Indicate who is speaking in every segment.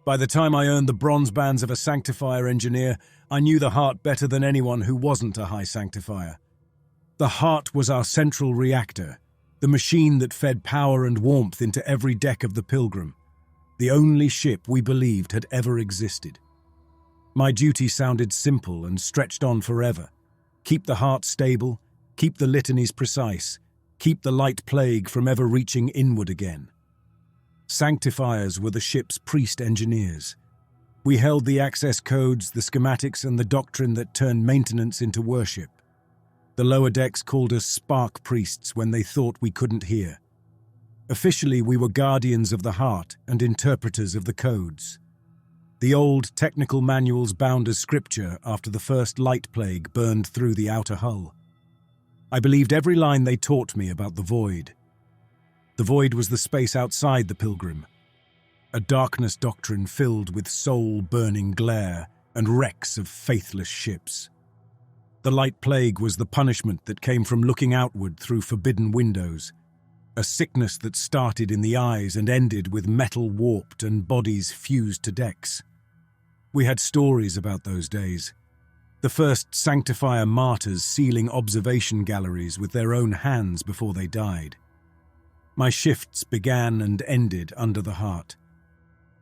Speaker 1: By the time I earned the bronze bands of a Sanctifier-engineer, I knew the heart better than anyone who wasn't a high Sanctifier. The heart was our central reactor, the machine that fed power and warmth into every deck of the Pilgrim, the only ship we believed had ever existed. My duty sounded simple and stretched on forever. Keep the heart stable, keep the litanies precise, keep the light plague from ever reaching inward again. Sanctifiers were the ship's priest engineers. We held the access codes, the schematics, and the doctrine that turned maintenance into worship. The lower decks called us spark priests when they thought we couldn't hear. Officially, we were guardians of the heart and interpreters of the codes. The old technical manuals bound as scripture after the first light plague burned through the outer hull. I believed every line they taught me about the void. The void was the space outside the Pilgrim, a darkness doctrine filled with soul-burning glare and wrecks of faithless ships. The light plague was the punishment that came from looking outward through forbidden windows, a sickness that started in the eyes and ended with metal warped and bodies fused to decks. We had stories about those days. The first Sanctifier martyrs sealing observation galleries with their own hands before they died. My shifts began and ended under the heart.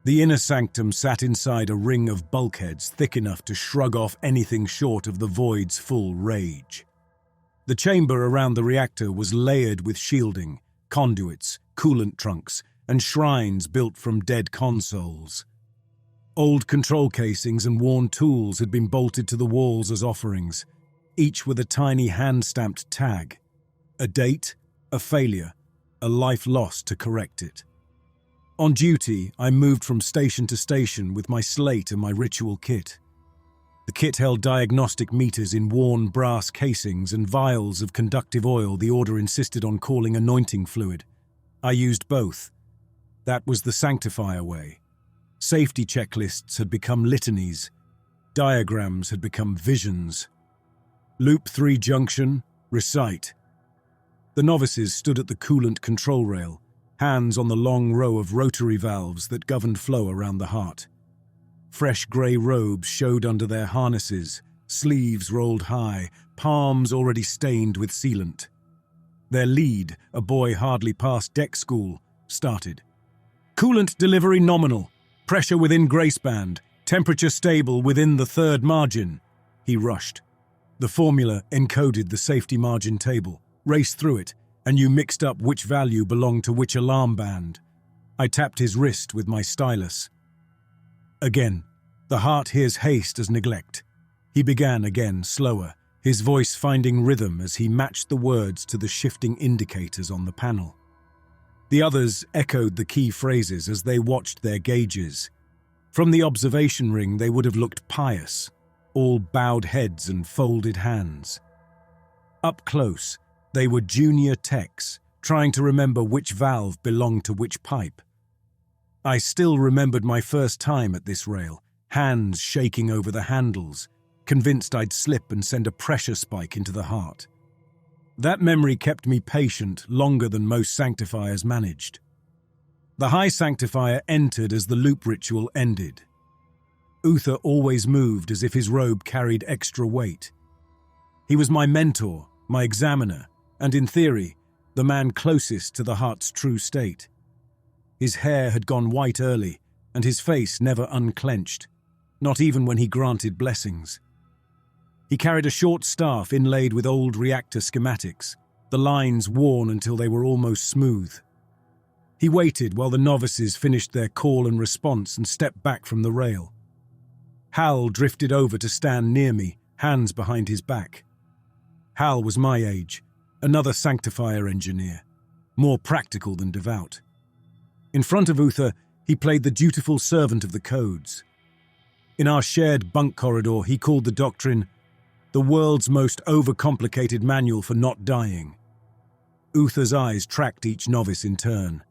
Speaker 1: The inner sanctum sat inside a ring of bulkheads thick enough to shrug off anything short of the void's full rage. The chamber around the reactor was layered with shielding, conduits, coolant trunks, and shrines built from dead consoles. Old control casings and worn tools had been bolted to the walls as offerings, each with a tiny hand-stamped tag, a date, a failure, a life lost to correct it. On duty, I moved from station to station with my slate and my ritual kit. The kit held diagnostic meters in worn brass casings and vials of conductive oil the Order insisted on calling anointing fluid. I used both. That was the Sanctifier way. Safety checklists had become litanies. Diagrams had become visions. Loop 3 junction, recite. The novices stood at the coolant control rail, hands on the long row of rotary valves that governed flow around the heart. Fresh grey robes showed under their harnesses, sleeves rolled high, palms already stained with sealant. Their lead, a boy hardly past deck school, started. Coolant delivery nominal, pressure within grace band, temperature stable within the third margin. He rushed. The formula encoded the safety margin table. Raced through it, and you mixed up which value belonged to which alarm band. I tapped his wrist with my stylus. Again, the heart hears haste as neglect. He began again, slower, his voice finding rhythm as he matched the words to the shifting indicators on the panel. The others echoed the key phrases as they watched their gauges. From the observation ring, they would have looked pious, all bowed heads and folded hands. Up close, they were junior techs, trying to remember which valve belonged to which pipe. I still remembered my first time at this rail, hands shaking over the handles, convinced I'd slip and send a pressure spike into the heart. That memory kept me patient longer than most Sanctifiers managed. The High Sanctifier entered as the loop ritual ended. Uther always moved as if his robe carried extra weight. He was my mentor, my examiner, and in theory, the man closest to the heart's true state. His hair had gone white early, and his face never unclenched, not even when he granted blessings. He carried a short staff inlaid with old reactor schematics, the lines worn until they were almost smooth. He waited while the novices finished their call and response and stepped back from the rail. Hal drifted over to stand near me, hands behind his back. Hal was my age, another Sanctifier-engineer, more practical than devout. In front of Uther, he played the dutiful servant of the codes. In our shared bunk corridor, he called the doctrine the world's most overcomplicated manual for not dying. Uther's eyes tracked each novice in turn.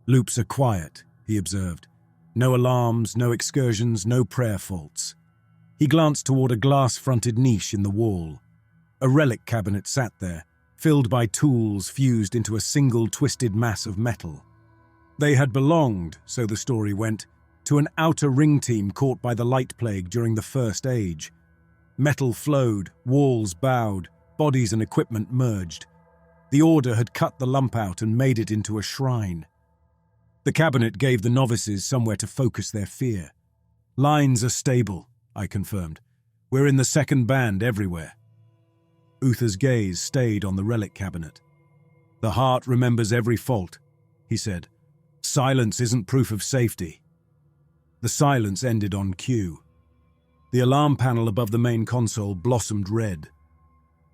Speaker 1: Loops are quiet, he observed. No alarms, no excursions, no prayer faults. He glanced toward a glass-fronted niche in the wall. A relic cabinet sat there, filled by tools fused into a single twisted mass of metal. They had belonged, so the story went, to an outer ring team caught by the light plague during the First Age. Metal flowed, walls bowed, bodies and equipment merged. The Order had cut the lump out and made it into a shrine. The cabinet gave the novices somewhere to focus their fear. "Lines are stable," I confirmed. "We're in the second band everywhere." Uther's gaze stayed on the relic cabinet. "The heart remembers every fault," he said. "Silence isn't proof of safety." The silence ended on cue. The alarm panel above the main console blossomed red.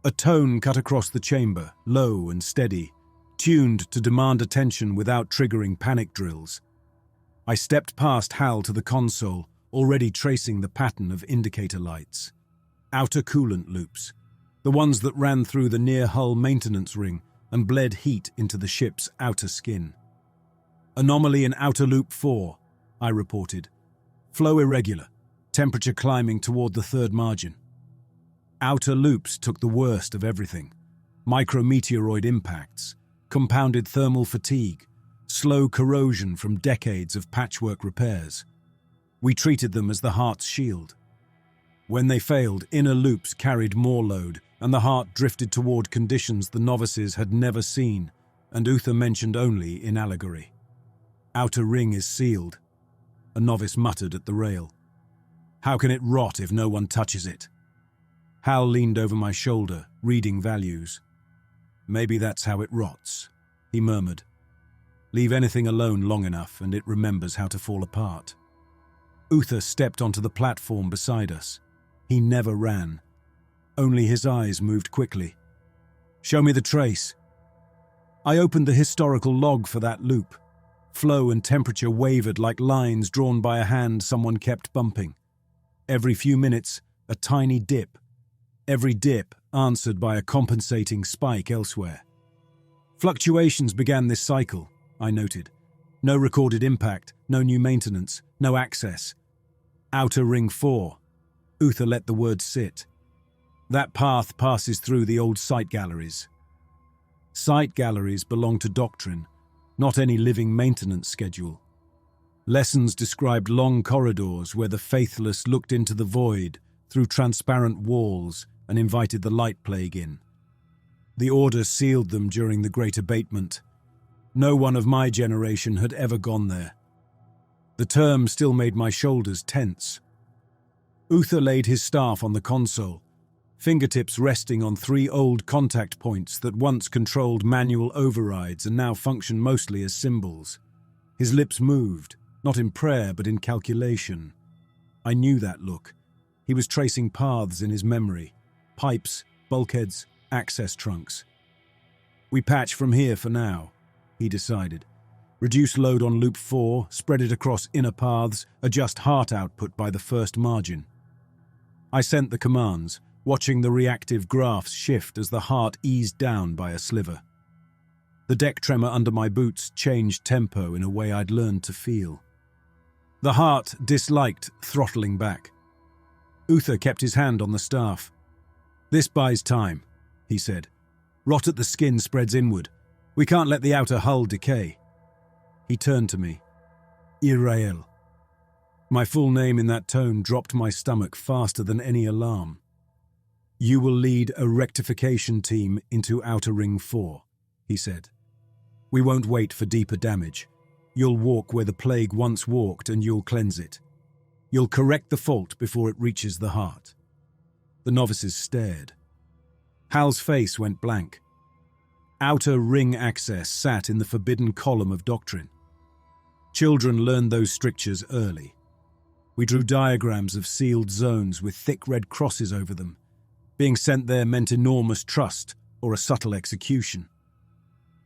Speaker 1: A tone cut across the chamber, low and steady, tuned to demand attention without triggering panic drills. I stepped past Hal to the console, already tracing the pattern of indicator lights. Outer coolant loops, the ones that ran through the near-hull maintenance ring and bled heat into the ship's outer skin. "Anomaly in outer loop 4, I reported. "Flow irregular, temperature climbing toward the third margin." Outer loops took the worst of everything. Micrometeoroid impacts, compounded thermal fatigue, slow corrosion from decades of patchwork repairs. We treated them as the heart's shield. When they failed, inner loops carried more load, and the heart drifted toward conditions the novices had never seen, and Uther mentioned only in allegory. "Outer ring is sealed," a novice muttered at the rail. "How can it rot if no one touches it?" Hal leaned over my shoulder, reading values. "Maybe that's how it rots," he murmured. "Leave anything alone long enough and it remembers how to fall apart." Uther stepped onto the platform beside us. He never ran. Only his eyes moved quickly. "Show me the trace." I opened the historical log for that loop. Flow and temperature wavered like lines drawn by a hand someone kept bumping. Every few minutes, a tiny dip. Every dip answered by a compensating spike elsewhere. Fluctuations began this cycle, I noted. No recorded impact, no new maintenance, no access. Outer Ring 4. Uther let the word sit. That path passes through the old site galleries. Site galleries belong to doctrine, not any living maintenance schedule. Lessons described long corridors where the faithless looked into the void through transparent walls and invited the light plague in. The Order sealed them during the Great Abatement. No one of my generation had ever gone there. The term still made my shoulders tense. Uther laid his staff on the console, fingertips resting on 3 old contact points that once controlled manual overrides and now function mostly as symbols. His lips moved, not in prayer but in calculation. I knew that look. He was tracing paths in his memory. Pipes, bulkheads, access trunks. "We patch from here for now," he decided. "Reduce load on loop 4, spread it across inner paths, adjust heart output by the first margin." I sent the commands, watching the reactive graphs shift as the heart eased down by a sliver. The deck tremor under my boots changed tempo in a way I'd learned to feel. The heart disliked throttling back. Uther kept his hand on the staff. "This buys time," he said. "Rot at the skin spreads inward. We can't let the outer hull decay." He turned to me. "Irael." My full name in that tone dropped my stomach faster than any alarm. "You will lead a rectification team into Outer Ring 4, he said. "We won't wait for deeper damage. You'll walk where the plague once walked and you'll cleanse it. You'll correct the fault before it reaches the heart." The novices stared. Hal's face went blank. Outer ring access sat in the forbidden column of doctrine. Children learned those strictures early. We drew diagrams of sealed zones with thick red crosses over them. Being sent there meant enormous trust or a subtle execution.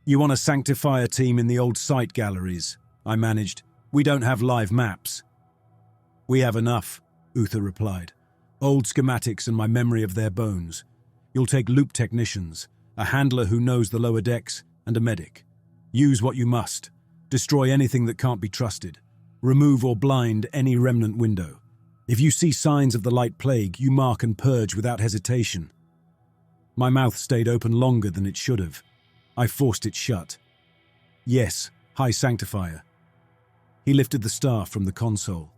Speaker 1: "You want a Sanctifier team in the old site galleries," I managed. "We don't have live maps." "We have enough," Uther replied. "Old schematics and my memory of their bones. You'll take loop technicians, a handler who knows the lower decks, and a medic. Use what you must. Destroy anything that can't be trusted. Remove or blind any remnant window. If you see signs of the light plague, you mark and purge without hesitation." My mouth stayed open longer than it should have. I forced it shut. "Yes, High Sanctifier." He lifted the staff from the console.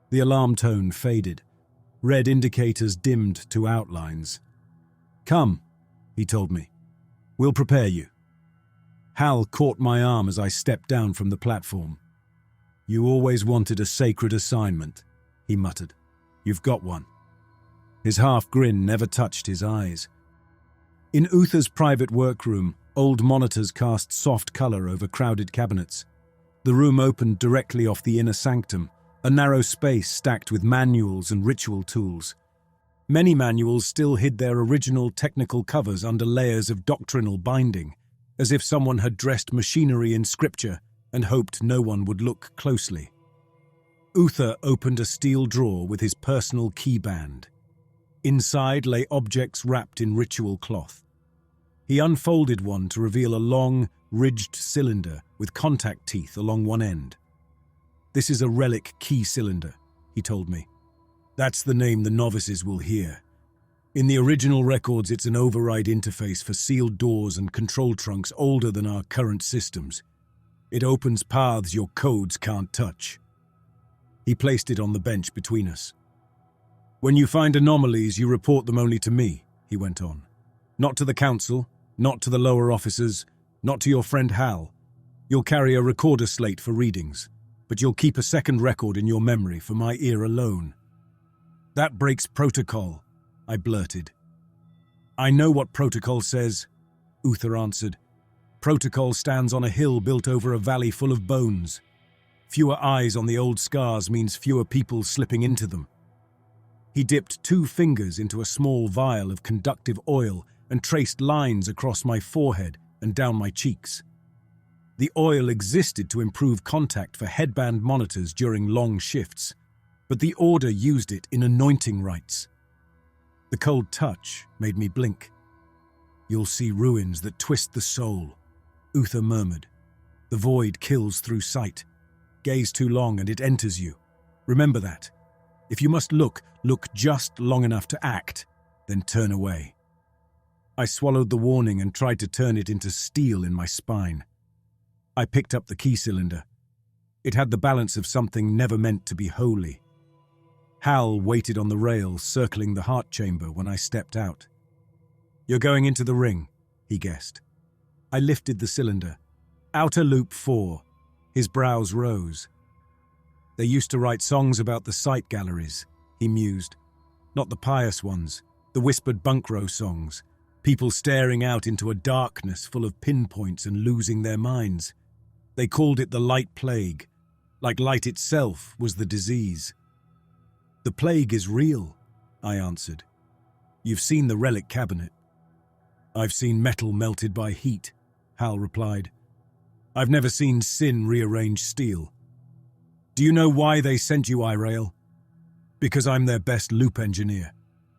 Speaker 1: The alarm tone faded. Red indicators dimmed to outlines. "Come," he told me. "We'll prepare you." Hal caught my arm as I stepped down from the platform. "You always wanted a sacred assignment," he muttered. "You've got one." His half grin never touched his eyes. In Uther's private workroom, old monitors cast soft color over crowded cabinets. The room opened directly off the inner sanctum, a narrow space stacked with manuals and ritual tools. Many manuals still hid their original technical covers under layers of doctrinal binding, as if someone had dressed machinery in scripture and hoped no one would look closely. Uther opened a steel drawer with his personal keyband. Inside lay objects wrapped in ritual cloth. He unfolded one to reveal a long, ridged cylinder with contact teeth along one end. "This is a relic key cylinder," he told me. "That's the name the novices will hear. In the original records, it's an override interface for sealed doors and control trunks older than our current systems. It opens paths your codes can't touch." He placed it on the bench between us. "When you find anomalies, you report them only to me," he went on. "Not to the council, not to the lower officers, not to your friend Hal. You'll carry a recorder slate for readings, but you'll keep a second record in your memory for my ear alone." "That breaks protocol," I blurted. "I know what protocol says," Uther answered. "Protocol stands on a hill built over a valley full of bones. Fewer eyes on the old scars means fewer people slipping into them." He dipped 2 fingers into a small vial of conductive oil and traced lines across my forehead and down my cheeks. The oil existed to improve contact for headband monitors during long shifts, but the Order used it in anointing rites. The cold touch made me blink. "You'll see ruins that twist the soul," Uther murmured. "The void kills through sight. Gaze too long and it enters you. Remember that. If you must look just long enough to act, then turn away." I swallowed the warning and tried to turn it into steel in my spine. I picked up the key cylinder. It had the balance of something never meant to be holy. Hal waited on the rail circling the heart chamber when I stepped out. "You're going into the ring," he guessed. I lifted the cylinder. "Outer loop 4. His brows rose. "They used to write songs about the sight galleries," he mused. "Not the pious ones, the whispered bunk row songs. People staring out into a darkness full of pinpoints and losing their minds. They called it the light plague, like light itself was the disease." "The plague is real," I answered. "You've seen the relic cabinet." "I've seen metal melted by heat," Hal replied. "I've never seen sin rearrange steel." "Do you know why they sent you, Irael?" "Because I'm their best loop engineer,"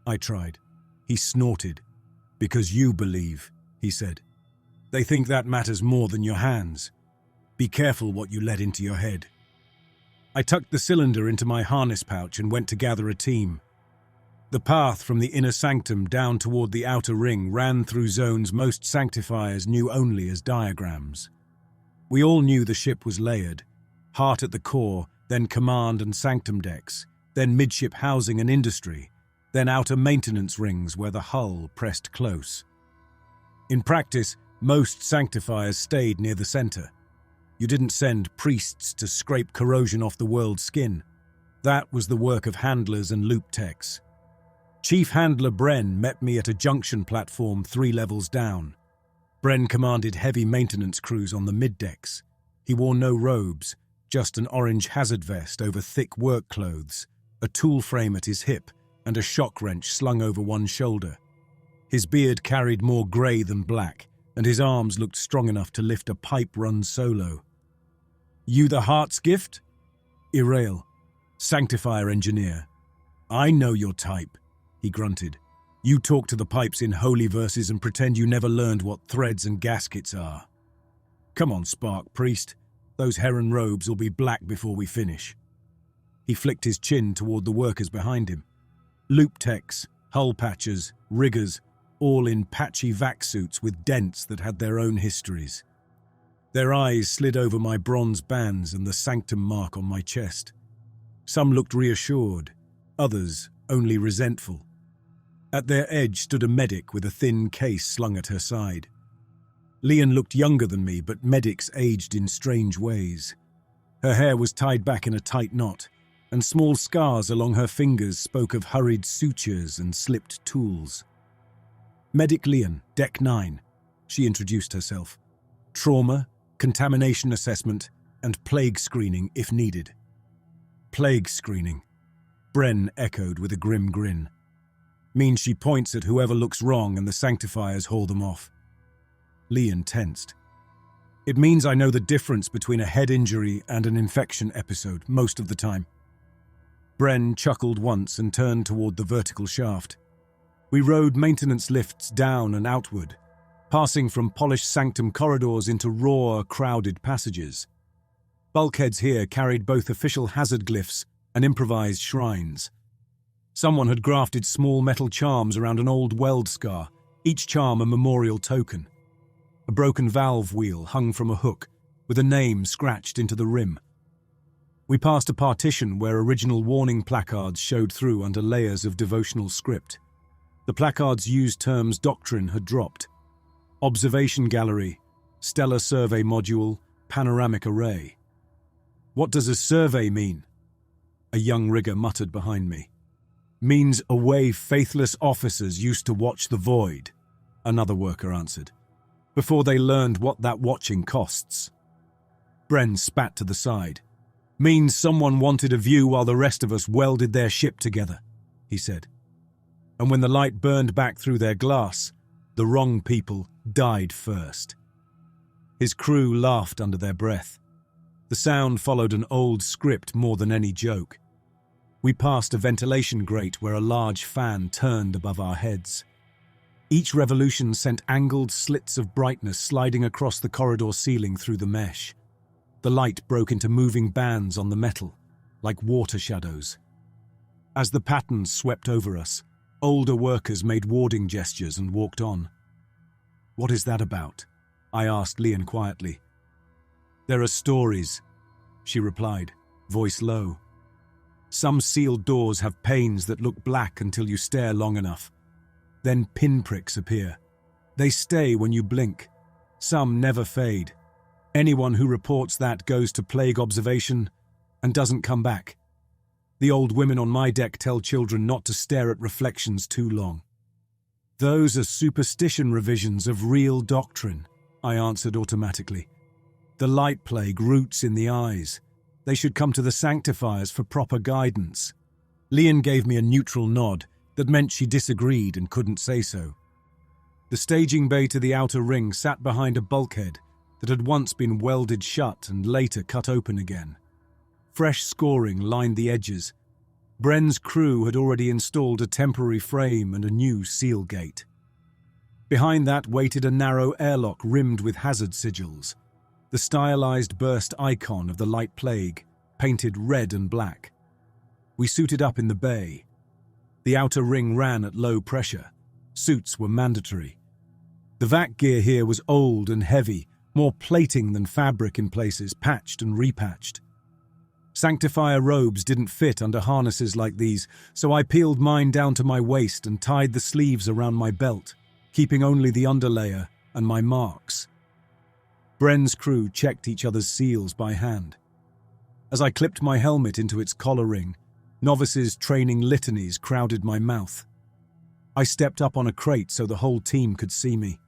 Speaker 1: I tried. He snorted. "Because you believe," he said. "They think that matters more than your hands. Be careful what you let into your head." I tucked the cylinder into my harness pouch and went to gather a team. The path from the inner sanctum down toward the outer ring ran through zones most sanctifiers knew only as diagrams. We all knew the ship was layered. Heart at the core, then command and sanctum decks, then midship housing and industry, then outer maintenance rings where the hull pressed close. In practice, most sanctifiers stayed near the center. You didn't send priests to scrape corrosion off the world's skin. That was the work of handlers and loop techs. Chief Handler Bren met me at a junction platform 3 levels down. Bren commanded heavy maintenance crews on the mid-decks. He wore no robes, just an orange hazard vest over thick work clothes, a tool frame at his hip, and a shock wrench slung over one shoulder. His beard carried more grey than black, and his arms looked strong enough to lift a pipe-run solo. "You the heart's gift?" "Irael, Sanctifier-engineer." "I know your type," he grunted. "You talk to the pipes in holy verses and pretend you never learned what threads and gaskets are. Come on, Spark Priest. Those heron robes will be black before we finish." He flicked his chin toward the workers behind him. Loop techs, hull patchers, riggers, all in patchy vac suits with dents that had their own histories. Their eyes slid over my bronze bands and the sanctum mark on my chest. Some looked reassured, others only resentful. At their edge stood a medic with a thin case slung at her side. Lian looked younger than me, but medics aged in strange ways. Her hair was tied back in a tight knot, and small scars along her fingers spoke of hurried sutures and slipped tools. Medic Lian, Deck 9, she introduced herself. Trauma, contamination assessment, and plague screening if needed. Plague screening, Bren echoed with a grim grin. Means she points at whoever looks wrong and the Sanctifiers haul them off. Lian tensed. It means I know the difference between a head injury and an infection episode most of the time. Bren chuckled once and turned toward the vertical shaft. We rode maintenance lifts down and outward, passing from polished sanctum corridors into raw, crowded passages. Bulkheads here carried both official hazard glyphs and improvised shrines. Someone had grafted small metal charms around an old weld scar, each charm a memorial token. A broken valve wheel hung from a hook, with a name scratched into the rim. We passed a partition where original warning placards showed through under layers of devotional script. The placards used terms doctrine had dropped. Observation gallery, stellar survey module, panoramic array. What does a survey mean? A young rigger muttered behind me. Means a way faithless officers used to watch the void, another worker answered, before they learned what that watching costs. Bren spat to the side. Means someone wanted a view while the rest of us welded their ship together, he said. And when the light burned back through their glass, the wrong people died first. His crew laughed under their breath. The sound followed an old script more than any joke. We passed a ventilation grate where a large fan turned above our heads. Each revolution sent angled slits of brightness sliding across the corridor ceiling through the mesh. The light broke into moving bands on the metal, like water shadows. As the patterns swept over us, older workers made warding gestures and walked on. What is that about? I asked Lian quietly. There are stories, she replied, voice low. Some sealed doors have panes that look black until you stare long enough. Then pinpricks appear. They stay when you blink. Some never fade. Anyone who reports that goes to plague observation and doesn't come back. The old women on my deck tell children not to stare at reflections too long. Those are superstition revisions of real doctrine, I answered automatically. The light plague roots in the eyes. They should come to the Sanctifiers for proper guidance. Lian gave me a neutral nod that meant she disagreed and couldn't say so. The staging bay to the outer ring sat behind a bulkhead that had once been welded shut and later cut open again. Fresh scoring lined the edges. Bren's crew had already installed a temporary frame and a new seal gate. Behind that waited a narrow airlock rimmed with hazard sigils, the stylized burst icon of the light plague, painted red and black. We suited up in the bay. The outer ring ran at low pressure. Suits were mandatory. The vac gear here was old and heavy, more plating than fabric in places, patched and repatched. Sanctifier robes didn't fit under harnesses like these, so I peeled mine down to my waist and tied the sleeves around my belt, keeping only the underlayer and my marks. Bren's crew checked each other's seals by hand. As I clipped my helmet into its collar ring, novices training litanies crowded my mouth. I stepped up on a crate so the whole team could see me.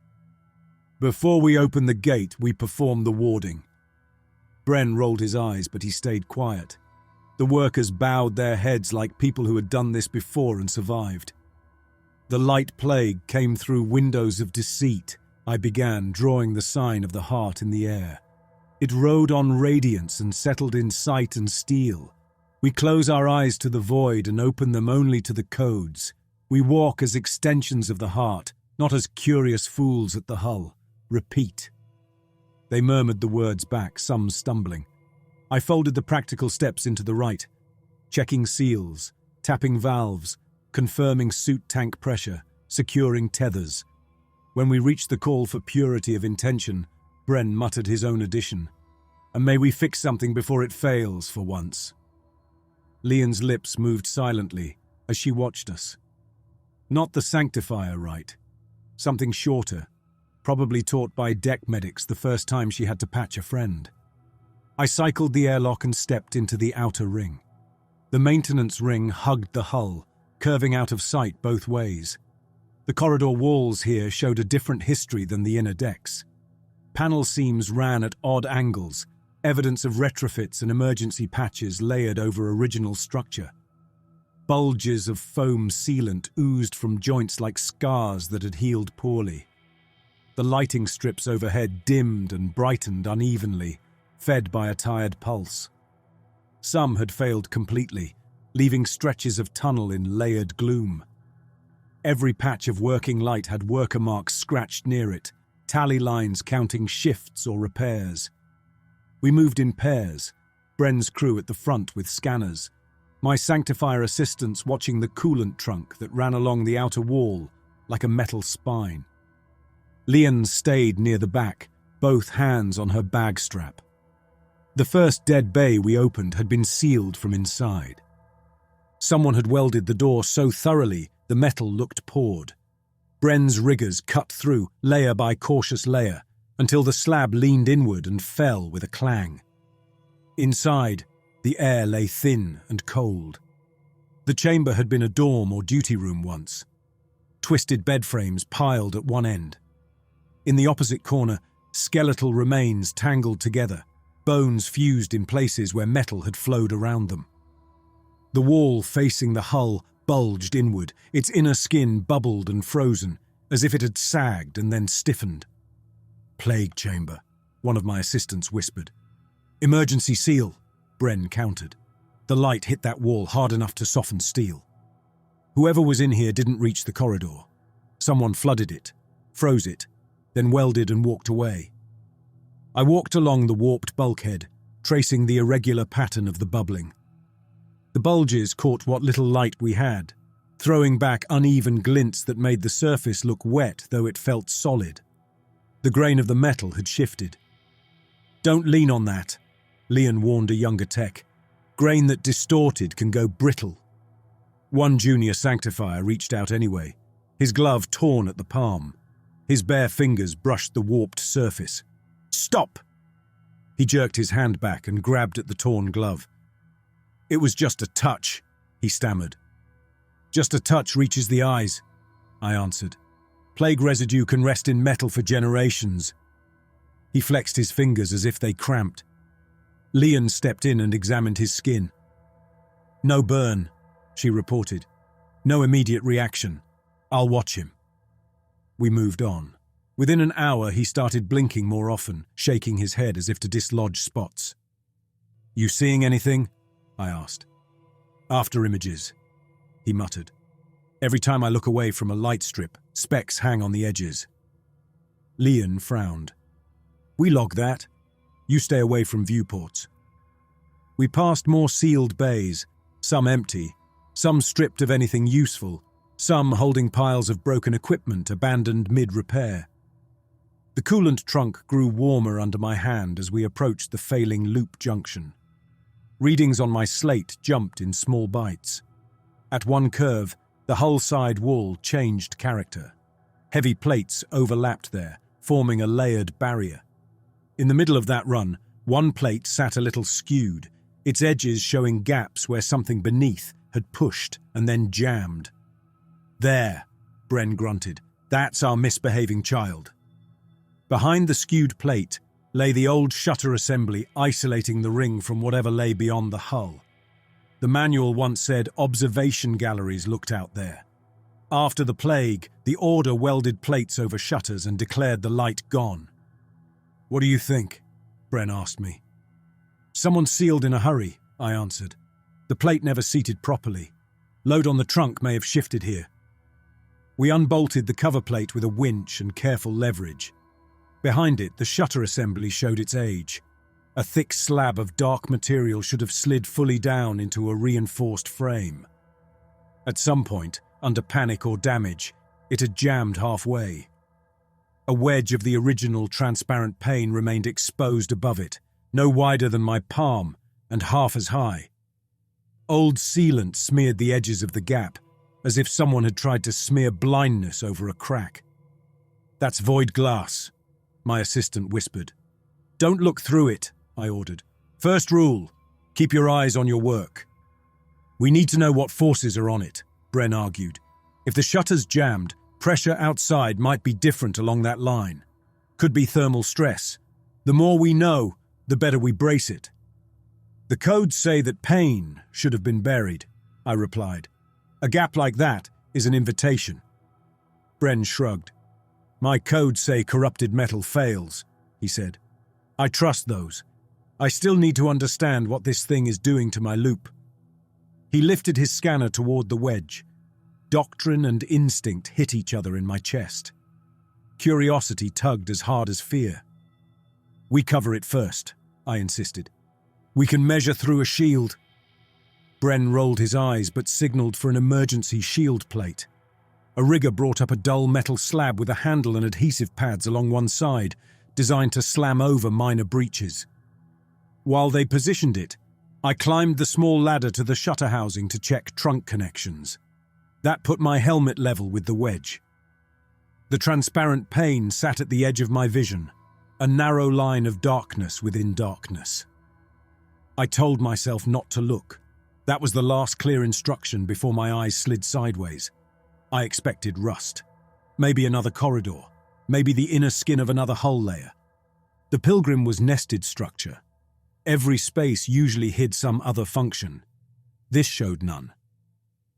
Speaker 1: Before we opened the gate, we performed the warding. Bren rolled his eyes, but he stayed quiet. The workers bowed their heads like people who had done this before and survived. The light plague came through windows of deceit. I began, drawing the sign of the heart in the air. It rode on radiance and settled in sight and steel. We close our eyes to the void and open them only to the codes. We walk as extensions of the heart, not as curious fools at the hull. Repeat. They murmured the words back, some stumbling. I folded the practical steps into the right, checking seals, tapping valves, confirming suit tank pressure, securing tethers. When we reached the call for purity of intention, Bren muttered his own addition. And may we fix something before it fails for once. Leon's lips moved silently as she watched us. Not the Sanctifier, right? Something shorter, probably taught by deck medics the first time she had to patch a friend. I cycled the airlock and stepped into the outer ring. The maintenance ring hugged the hull, curving out of sight both ways. The corridor walls here showed a different history than the inner decks. Panel seams ran at odd angles, evidence of retrofits and emergency patches layered over original structure. Bulges of foam sealant oozed from joints like scars that had healed poorly. The lighting strips overhead dimmed and brightened unevenly, fed by a tired pulse. Some had failed completely, leaving stretches of tunnel in layered gloom. Every patch of working light had worker marks scratched near it, tally lines counting shifts or repairs. We moved in pairs, Bren's crew at the front with scanners, my Sanctifier assistants watching the coolant trunk that ran along the outer wall like a metal spine. Leon stayed near the back, both hands on her bag strap. The first dead bay we opened had been sealed from inside. Someone had welded the door so thoroughly the metal looked poured. Bren's riggers cut through, layer by cautious layer, until the slab leaned inward and fell with a clang. Inside, the air lay thin and cold. The chamber had been a dorm or duty room once. Twisted bed frames piled at one end. In the opposite corner, skeletal remains tangled together, bones fused in places where metal had flowed around them. The wall facing the hull bulged inward, its inner skin bubbled and frozen, as if it had sagged and then stiffened. "Plague chamber," one of my assistants whispered. "Emergency seal," Bren countered. The light hit that wall hard enough to soften steel. Whoever was in here didn't reach the corridor. Someone flooded it, froze it, then welded and walked away. I walked along the warped bulkhead, tracing the irregular pattern of the bubbling. The bulges caught what little light we had, throwing back uneven glints that made the surface look wet though it felt solid. The grain of the metal had shifted. "Don't lean on that," Leon warned a younger tech. "Grain that distorted can go brittle." One junior Sanctifier reached out anyway, his glove torn at the palm. His bare fingers brushed the warped surface. "Stop!" He jerked his hand back and grabbed at the torn glove. "It was just a touch," he stammered. "Just a touch reaches the eyes," I answered. "Plague residue can rest in metal for generations." He flexed his fingers as if they cramped. Leon stepped in and examined his skin. "No burn," she reported. "No immediate reaction. I'll watch him." We moved on. Within an hour, he started blinking more often, shaking his head as if to dislodge spots. "You seeing anything?" I asked. "After images," he muttered. "Every time I look away from a light strip, specks hang on the edges." Leon frowned. "We log that. You stay away from viewports." We passed more sealed bays, some empty, some stripped of anything useful, some holding piles of broken equipment abandoned mid-repair. The coolant trunk grew warmer under my hand as we approached the failing loop junction. Readings on my slate jumped in small bites. At one curve, the hull side wall changed character. Heavy plates overlapped there, forming a layered barrier. In the middle of that run, one plate sat a little skewed, its edges showing gaps where something beneath had pushed and then jammed. "There," Bren grunted. "That's our misbehaving child." Behind the skewed plate lay the old shutter assembly isolating the ring from whatever lay beyond the hull. The manual once said observation galleries looked out there. After the plague, the Order welded plates over shutters and declared the light gone. "What do you think?" Bren asked me. "Someone sealed in a hurry," I answered. "The plate never seated properly. Load on the trunk may have shifted here." We unbolted the cover plate with a winch and careful leverage. Behind it, the shutter assembly showed its age. A thick slab of dark material should have slid fully down into a reinforced frame. At some point, under panic or damage, it had jammed halfway. A wedge of the original transparent pane remained exposed above it, no wider than my palm and half as high. Old sealant smeared the edges of the gap, as if someone had tried to smear blindness over a crack. "That's void glass," my assistant whispered. "Don't look through it," I ordered. "First rule, keep your eyes on your work." "We need to know what forces are on it," Bren argued. "If the shutter's jammed, pressure outside might be different along that line. Could be thermal stress. The more we know, the better we brace it." "The codes say that pain should have been buried," I replied. "A gap like that is an invitation." Bren shrugged. "My codes say corrupted metal fails," he said. "I trust those. I still need to understand what this thing is doing to my loop." He lifted his scanner toward the wedge. Doctrine and instinct hit each other in my chest. Curiosity tugged as hard as fear. "We cover it first," I insisted. "We can measure through a shield." Bren rolled his eyes but signaled for an emergency shield plate. A rigger brought up a dull metal slab with a handle and adhesive pads along one side, designed to slam over minor breaches. While they positioned it, I climbed the small ladder to the shutter housing to check trunk connections. That put my helmet level with the wedge. The transparent pane sat at the edge of my vision, a narrow line of darkness within darkness. I told myself not to look. That was the last clear instruction before my eyes slid sideways. I expected rust. Maybe another corridor. Maybe the inner skin of another hull layer. The Pilgrim was nested structure. Every space usually hid some other function. This showed none.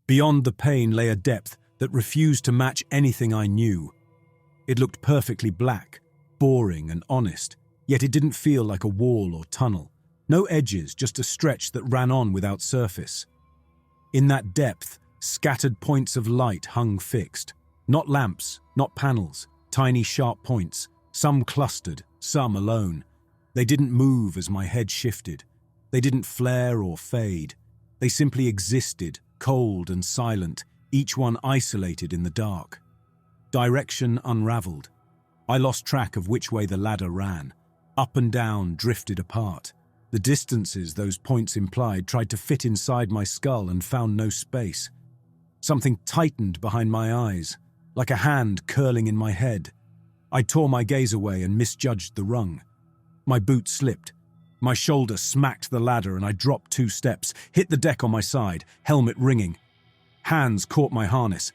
Speaker 1: Beyond the pane lay a depth that refused to match anything I knew. It looked perfectly black, boring and honest, yet it didn't feel like a wall or tunnel. No edges, just a stretch that ran on without surface. In that depth, scattered points of light hung fixed. Not lamps, not panels, tiny sharp points, some clustered, some alone. They didn't move as my head shifted. They didn't flare or fade. They simply existed, cold and silent, each one isolated in the dark. Direction unraveled. I lost track of which way the ladder ran. Up and down, drifted apart. The distances those points implied tried to fit inside my skull and found no space. Something tightened behind my eyes, like a hand curling in my head. I tore my gaze away and misjudged the rung. My boot slipped. My shoulder smacked the ladder and I dropped 2 steps, hit the deck on my side, helmet ringing. Hands caught my harness.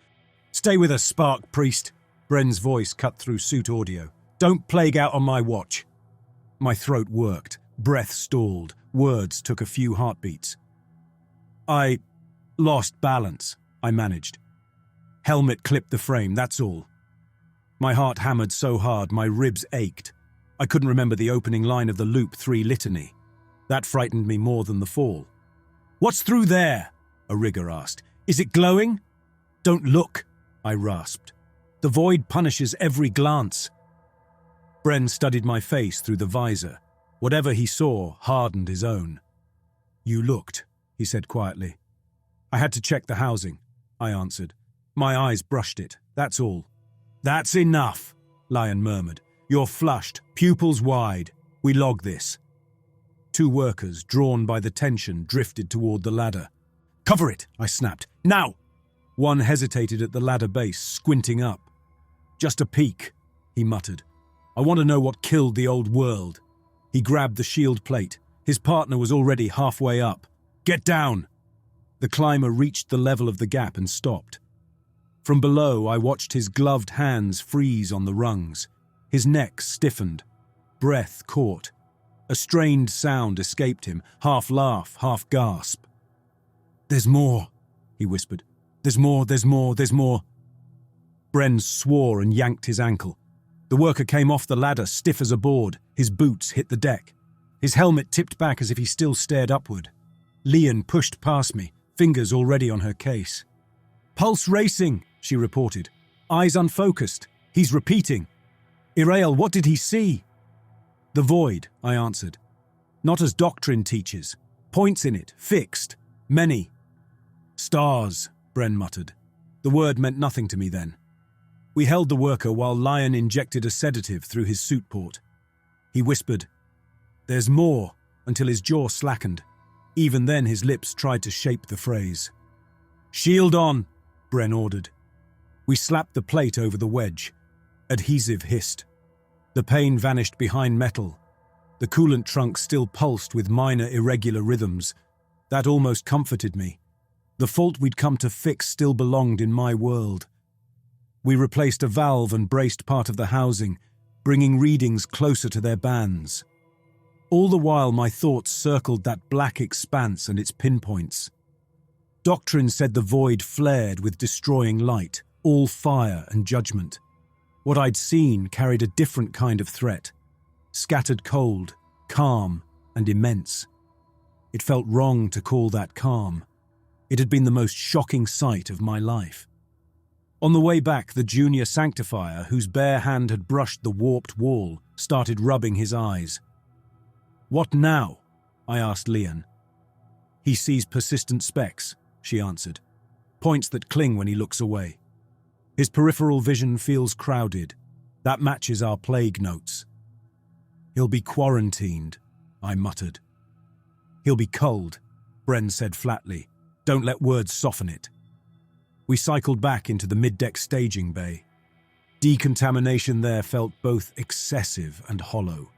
Speaker 1: "Stay with us, Spark Priest," Bren's voice cut through suit audio. "Don't plague out on my watch." My throat worked, breath stalled, words took a few heartbeats. "I lost balance," I managed. "Helmet clipped the frame, that's all." My heart hammered so hard my ribs ached. I couldn't remember the opening line of the Loop 3 litany. That frightened me more than the fall. "What's through there?" a rigger asked. "Is it glowing?" "Don't look," I rasped. "The void punishes every glance." Bren studied my face through the visor. Whatever he saw hardened his own. "You looked," he said quietly. "I had to check the housing," I answered. "My eyes brushed it, that's all." "That's enough," Lion murmured. "You're flushed, pupils wide. We log this." 2 workers, drawn by the tension, drifted toward the ladder. "Cover it," I snapped. "Now!" One hesitated at the ladder base, squinting up. "Just a peek," he muttered. "I want to know what killed the old world." He grabbed the shield plate. His partner was already halfway up. "Get down!" The climber reached the level of the gap and stopped. From below, I watched his gloved hands freeze on the rungs. His neck stiffened. Breath caught. A strained sound escaped him, half laugh, half gasp. "There's more," he whispered. "There's more, there's more, there's more." Bren swore and yanked his ankle. The worker came off the ladder, stiff as a board. His boots hit the deck. His helmet tipped back as if he still stared upward. Lian pushed past me, fingers already on her case. "Pulse racing," she reported. "Eyes unfocused. He's repeating." "Irael, what did he see?" "The void," I answered. "Not as doctrine teaches. Points in it, fixed. Many." "Stars," Bren muttered. The word meant nothing to me then. We held the worker while Lion injected a sedative through his suit port. He whispered, "There's more," until his jaw slackened. Even then his lips tried to shape the phrase. "Shield on," Bren ordered. We slapped the plate over the wedge. Adhesive hissed. The pain vanished behind metal. The coolant trunk still pulsed with minor irregular rhythms. That almost comforted me. The fault we'd come to fix still belonged in my world. We replaced a valve and braced part of the housing, bringing readings closer to their bands. All the while my thoughts circled that black expanse and its pinpoints. Doctrine said the void flared with destroying light, all fire and judgment. What I'd seen carried a different kind of threat. Scattered cold, calm, and immense. It felt wrong to call that calm. It had been the most shocking sight of my life. On the way back, the junior Sanctifier, whose bare hand had brushed the warped wall, started rubbing his eyes. "What now?" I asked Leon. "He sees persistent specks," she answered. "Points that cling when he looks away. His peripheral vision feels crowded. That matches our plague notes." "He'll be quarantined," I muttered. "He'll be culled," Bren said flatly. "Don't let words soften it." We cycled back into the mid-deck staging bay. Decontamination there felt both excessive and hollow.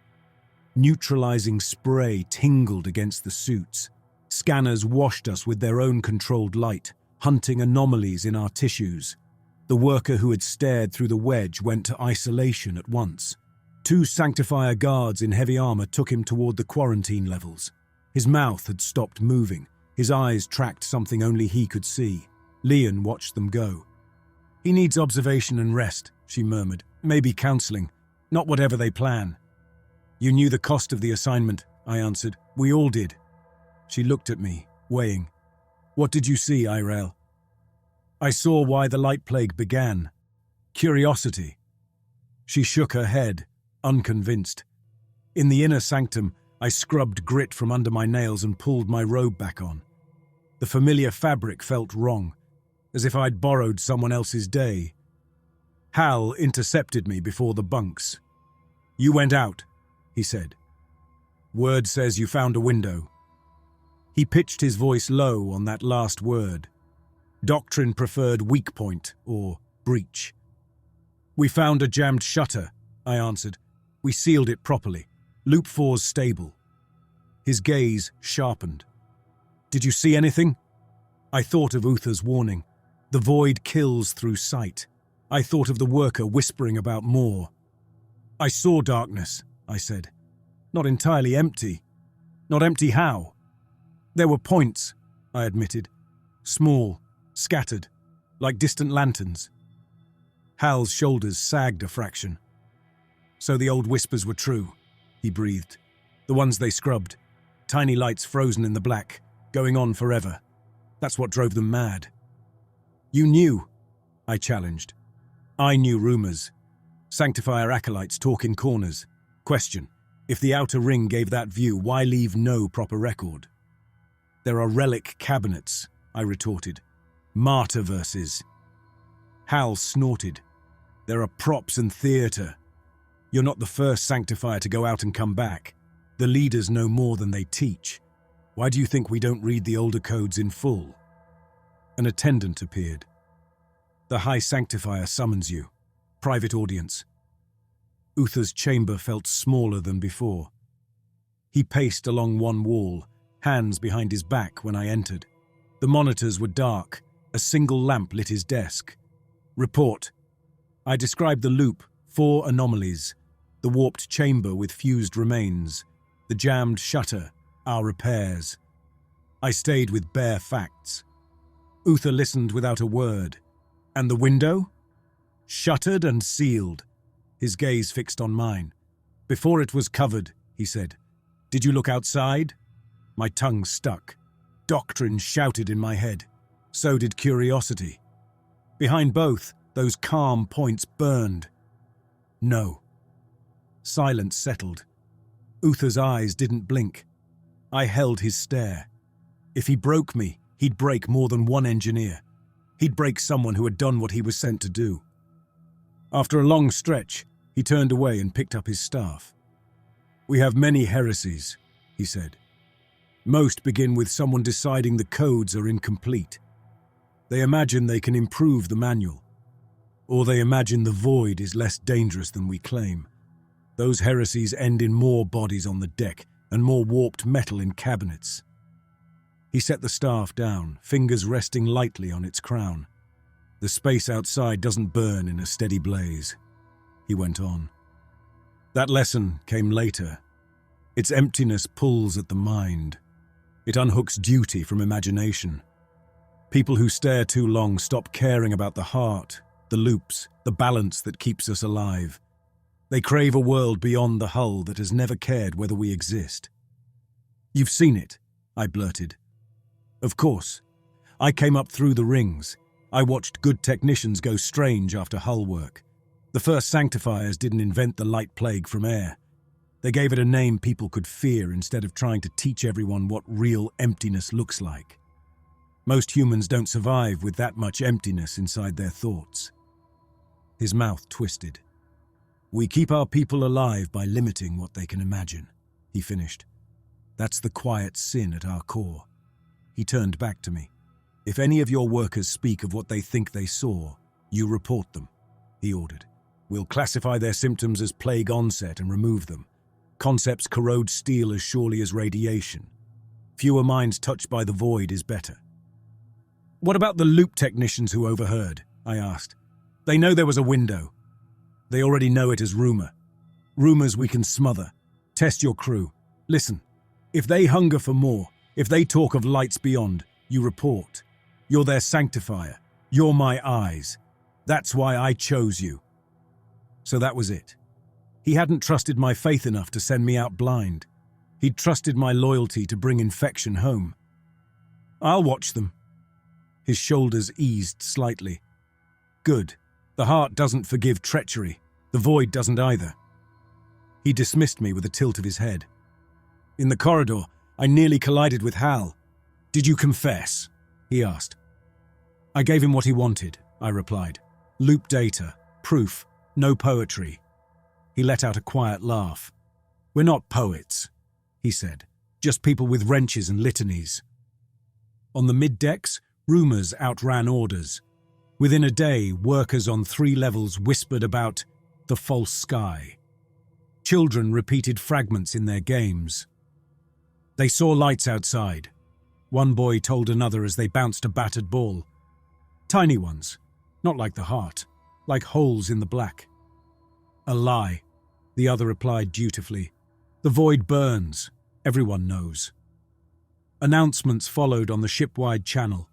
Speaker 1: Neutralizing spray tingled against the suits. Scanners washed us with their own controlled light, hunting anomalies in our tissues. The worker who had stared through the wedge went to isolation at once. 2 Sanctifier guards in heavy armor took him toward the quarantine levels. His mouth had stopped moving. His eyes tracked something only he could see. Leon watched them go. "He needs observation and rest," she murmured. "Maybe counseling. Not whatever they plan." "You knew the cost of the assignment," I answered. "We all did." She looked at me, weighing. "What did you see, Irael?" "I saw why the light plague began. Curiosity." She shook her head, unconvinced. In the inner sanctum, I scrubbed grit from under my nails and pulled my robe back on. The familiar fabric felt wrong, as if I'd borrowed someone else's day. Hal intercepted me before the bunks. "You went out," he said. "Word says you found a window." He pitched his voice low on that last word. Doctrine preferred weak point or breach. "We found a jammed shutter," I answered. "We sealed it properly. Loop 4's stable." His gaze sharpened. "Did you see anything?" I thought of Uther's warning. The void kills through sight. I thought of the worker whispering about more. "I saw darkness," I said. "Not entirely empty." "Not empty how?" "There were points," I admitted. "Small, scattered, like distant lanterns." Hal's shoulders sagged a fraction. "So the old whispers were true," he breathed. "The ones they scrubbed. Tiny lights frozen in the black, going on forever. That's what drove them mad." "You knew," I challenged. "I knew rumors. Sanctifier acolytes talk in corners. Question: if the outer ring gave that view, why leave no proper record?" "There are relic cabinets," I retorted. "Martyr verses." Hal snorted. "There are props and theater. You're not the first Sanctifier to go out and come back. The leaders know more than they teach. Why do you think we don't read the older codes in full?" An attendant appeared. "The High Sanctifier summons you. Private audience." Uther's chamber felt smaller than before. He paced along one wall, hands behind his back when I entered. The monitors were dark. A single lamp lit his desk. "Report." I described the loop, 4 anomalies, the warped chamber with fused remains, the jammed shutter, our repairs. I stayed with bare facts. Uther listened without a word. "And the window?" "Shuttered and sealed." His gaze fixed on mine. "Before it was covered," he said. "Did you look outside?" My tongue stuck. Doctrine shouted in my head. So did curiosity. Behind both, those calm points burned. No. Silence settled. Uther's eyes didn't blink. I held his stare. If he broke me, he'd break more than one engineer. He'd break someone who had done what he was sent to do. After a long stretch, he turned away and picked up his staff. "We have many heresies," he said. "Most begin with someone deciding the codes are incomplete. They imagine they can improve the manual. Or they imagine the void is less dangerous than we claim. Those heresies end in more bodies on the deck and more warped metal in cabinets." He set the staff down, fingers resting lightly on its crown. "The space outside doesn't burn in a steady blaze," he went on. "That lesson came later. Its emptiness pulls at the mind. It unhooks duty from imagination. People who stare too long stop caring about the heart, the loops, the balance that keeps us alive. They crave a world beyond the hull that has never cared whether we exist." "You've seen it," I blurted. "Of course. I came up through the rings. I watched good technicians go strange after hull work. The first Sanctifiers didn't invent the light plague from air. They gave it a name people could fear instead of trying to teach everyone what real emptiness looks like. Most humans don't survive with that much emptiness inside their thoughts." His mouth twisted. "We keep our people alive by limiting what they can imagine," he finished. "That's the quiet sin at our core." He turned back to me. "If any of your workers speak of what they think they saw, you report them," he ordered. "We'll classify their symptoms as plague onset and remove them. Concepts corrode steel as surely as radiation. Fewer minds touched by the void is better." "What about the loop technicians who overheard?" I asked. "They know there was a window." "They already know it as rumor. Rumors we can smother. Test your crew. Listen, if they hunger for more, if they talk of lights beyond, you report. You're their sanctifier. You're my eyes. That's why I chose you." So that was it. He hadn't trusted my faith enough to send me out blind. He'd trusted my loyalty to bring infection home. "I'll watch them." His shoulders eased slightly. "Good. The heart doesn't forgive treachery. The void doesn't either." He dismissed me with a tilt of his head. "In the corridor, I nearly collided with Hal. Did you confess?" he asked. "I gave him what he wanted," I replied. "Loop data, proof, no poetry." He let out a quiet laugh. "We're not poets," he said. "Just people with wrenches and litanies." On the mid-decks, rumors outran orders. Within a day, workers on 3 levels whispered about the false sky. Children repeated fragments in their games. They saw lights outside. One boy told another as they bounced a battered ball. Tiny ones, not like the heart, like holes in the black. "A lie," the other replied dutifully. "The void burns, everyone knows." Announcements followed on the ship-wide channel.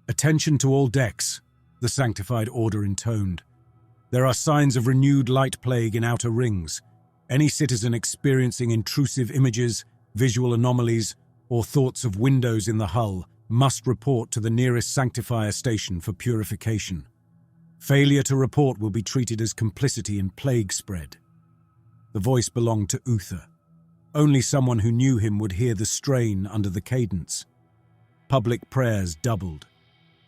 Speaker 1: "Attention to all decks," the sanctified order intoned. "There are signs of renewed light plague in outer rings. Any citizen experiencing intrusive images, visual anomalies, or thoughts of windows in the hull must report to the nearest Sanctifier station for purification. Failure to report will be treated as complicity in plague spread." The voice belonged to Uther. Only someone who knew him would hear the strain under the cadence. Public prayers doubled.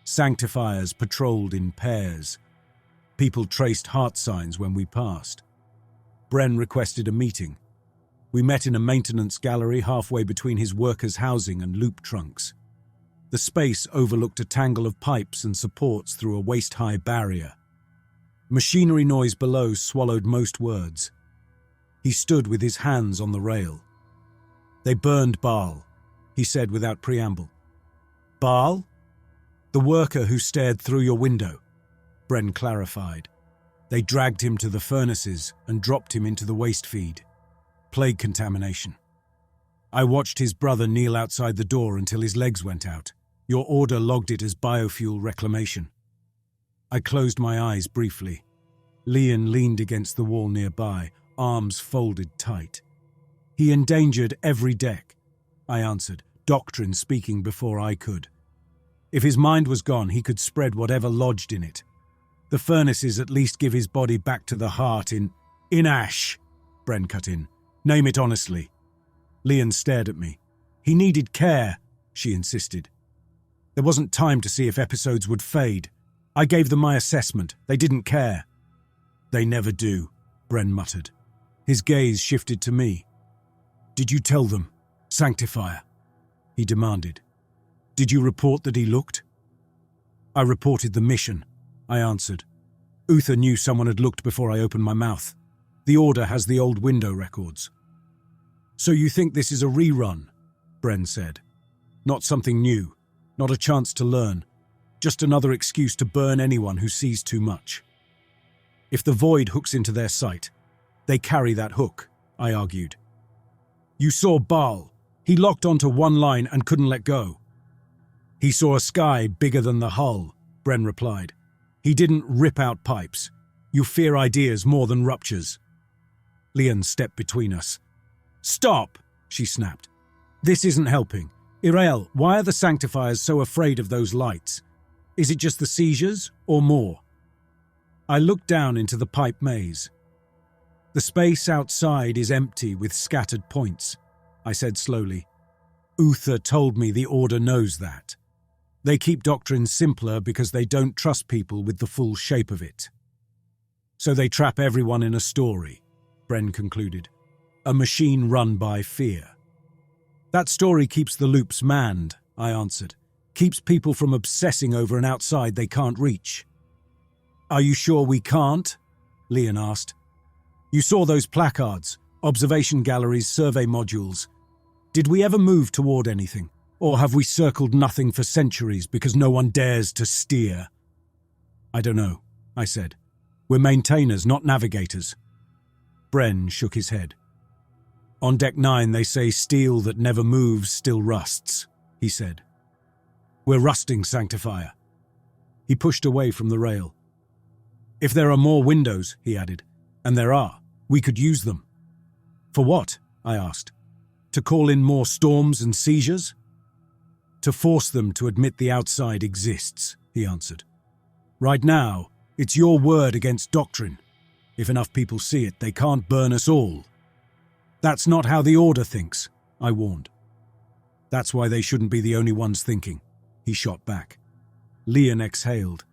Speaker 1: Sanctifiers patrolled in pairs. People traced heart signs when we passed. Bren requested a meeting. We met in a maintenance gallery halfway between his workers' housing and loop trunks. The space overlooked a tangle of pipes and supports through a waist-high barrier. Machinery noise below swallowed most words. He stood with his hands on the rail. "They burned Baal," he said without preamble. "Baal?" "The worker who stared through your window," Bren clarified. "They dragged him to the furnaces and dropped him into the waste feed. Plague contamination. I watched his brother kneel outside the door until his legs went out. Your order logged it as biofuel reclamation." I closed my eyes briefly. Leon leaned against the wall nearby, arms folded tight. "He endangered every deck," I answered, doctrine speaking before I could. If his mind was gone, he could spread whatever lodged in it. The furnaces at least give his body back to the heart in ash, Bren cut in. "Name it honestly." Leon stared at me. "He needed care," she insisted. "There wasn't time to see if episodes would fade. I gave them my assessment. They didn't care." They never do, Bren muttered. His gaze shifted to me. Did you tell them, Sanctifier? He demanded. Did you report that he looked? I reported the mission, I answered. Uther knew someone had looked before I opened my mouth. The Order has the old window records. So you think this is a rerun? Bren said. Not something new, not a chance to learn, just another excuse to burn anyone who sees too much. If the void hooks into their sight, they carry that hook, I argued. You saw Baal. He locked onto one line and couldn't let go. He saw a sky bigger than the hull, Bren replied. He didn't rip out pipes. You fear ideas more than ruptures. Lian stepped between us. Stop, she snapped. This isn't helping. Irael, why are the Sanctifiers so afraid of those lights? Is it just the seizures, or more? I looked down into the pipe maze. The space outside is empty with scattered points, I said slowly. Uther told me the Order knows that. They keep doctrine simpler because they don't trust people with the full shape of it. So they trap everyone in a story, Bren concluded. A machine run by fear. That story keeps the loops manned, I answered. Keeps people from obsessing over an outside they can't reach. Are you sure we can't? Lian asked. You saw those placards, observation galleries, survey modules. Did we ever move toward anything? Or have we circled nothing for centuries because no one dares to steer? I don't know, I said. We're maintainers, not navigators. Bren shook his head. On Deck 9 they say steel that never moves still rusts, he said. We're rusting, Sanctifier. He pushed away from the rail. If there are more windows, he added, and there are, we could use them. For what? I asked. To call in more storms and seizures? To force them to admit the outside exists, he answered. Right now, it's your word against doctrine. If enough people see it, they can't burn us all. That's not how the Order thinks, I warned. That's why they shouldn't be the only ones thinking, he shot back. Lian exhaled.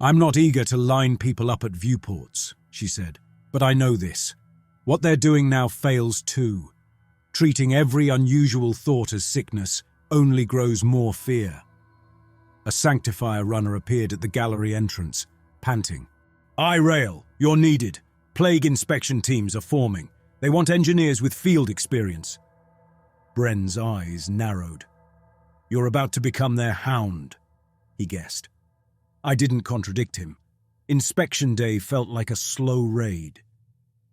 Speaker 1: I'm not eager to line people up at viewports, she said, but I know this. What they're doing now fails too. Treating every unusual thought as sickness only grows more fear. A Sanctifier runner appeared at the gallery entrance, panting. Irael, you're needed. Plague inspection teams are forming. They want engineers with field experience. Bren's eyes narrowed. You're about to become their hound, he guessed. I didn't contradict him. Inspection day felt like a slow raid.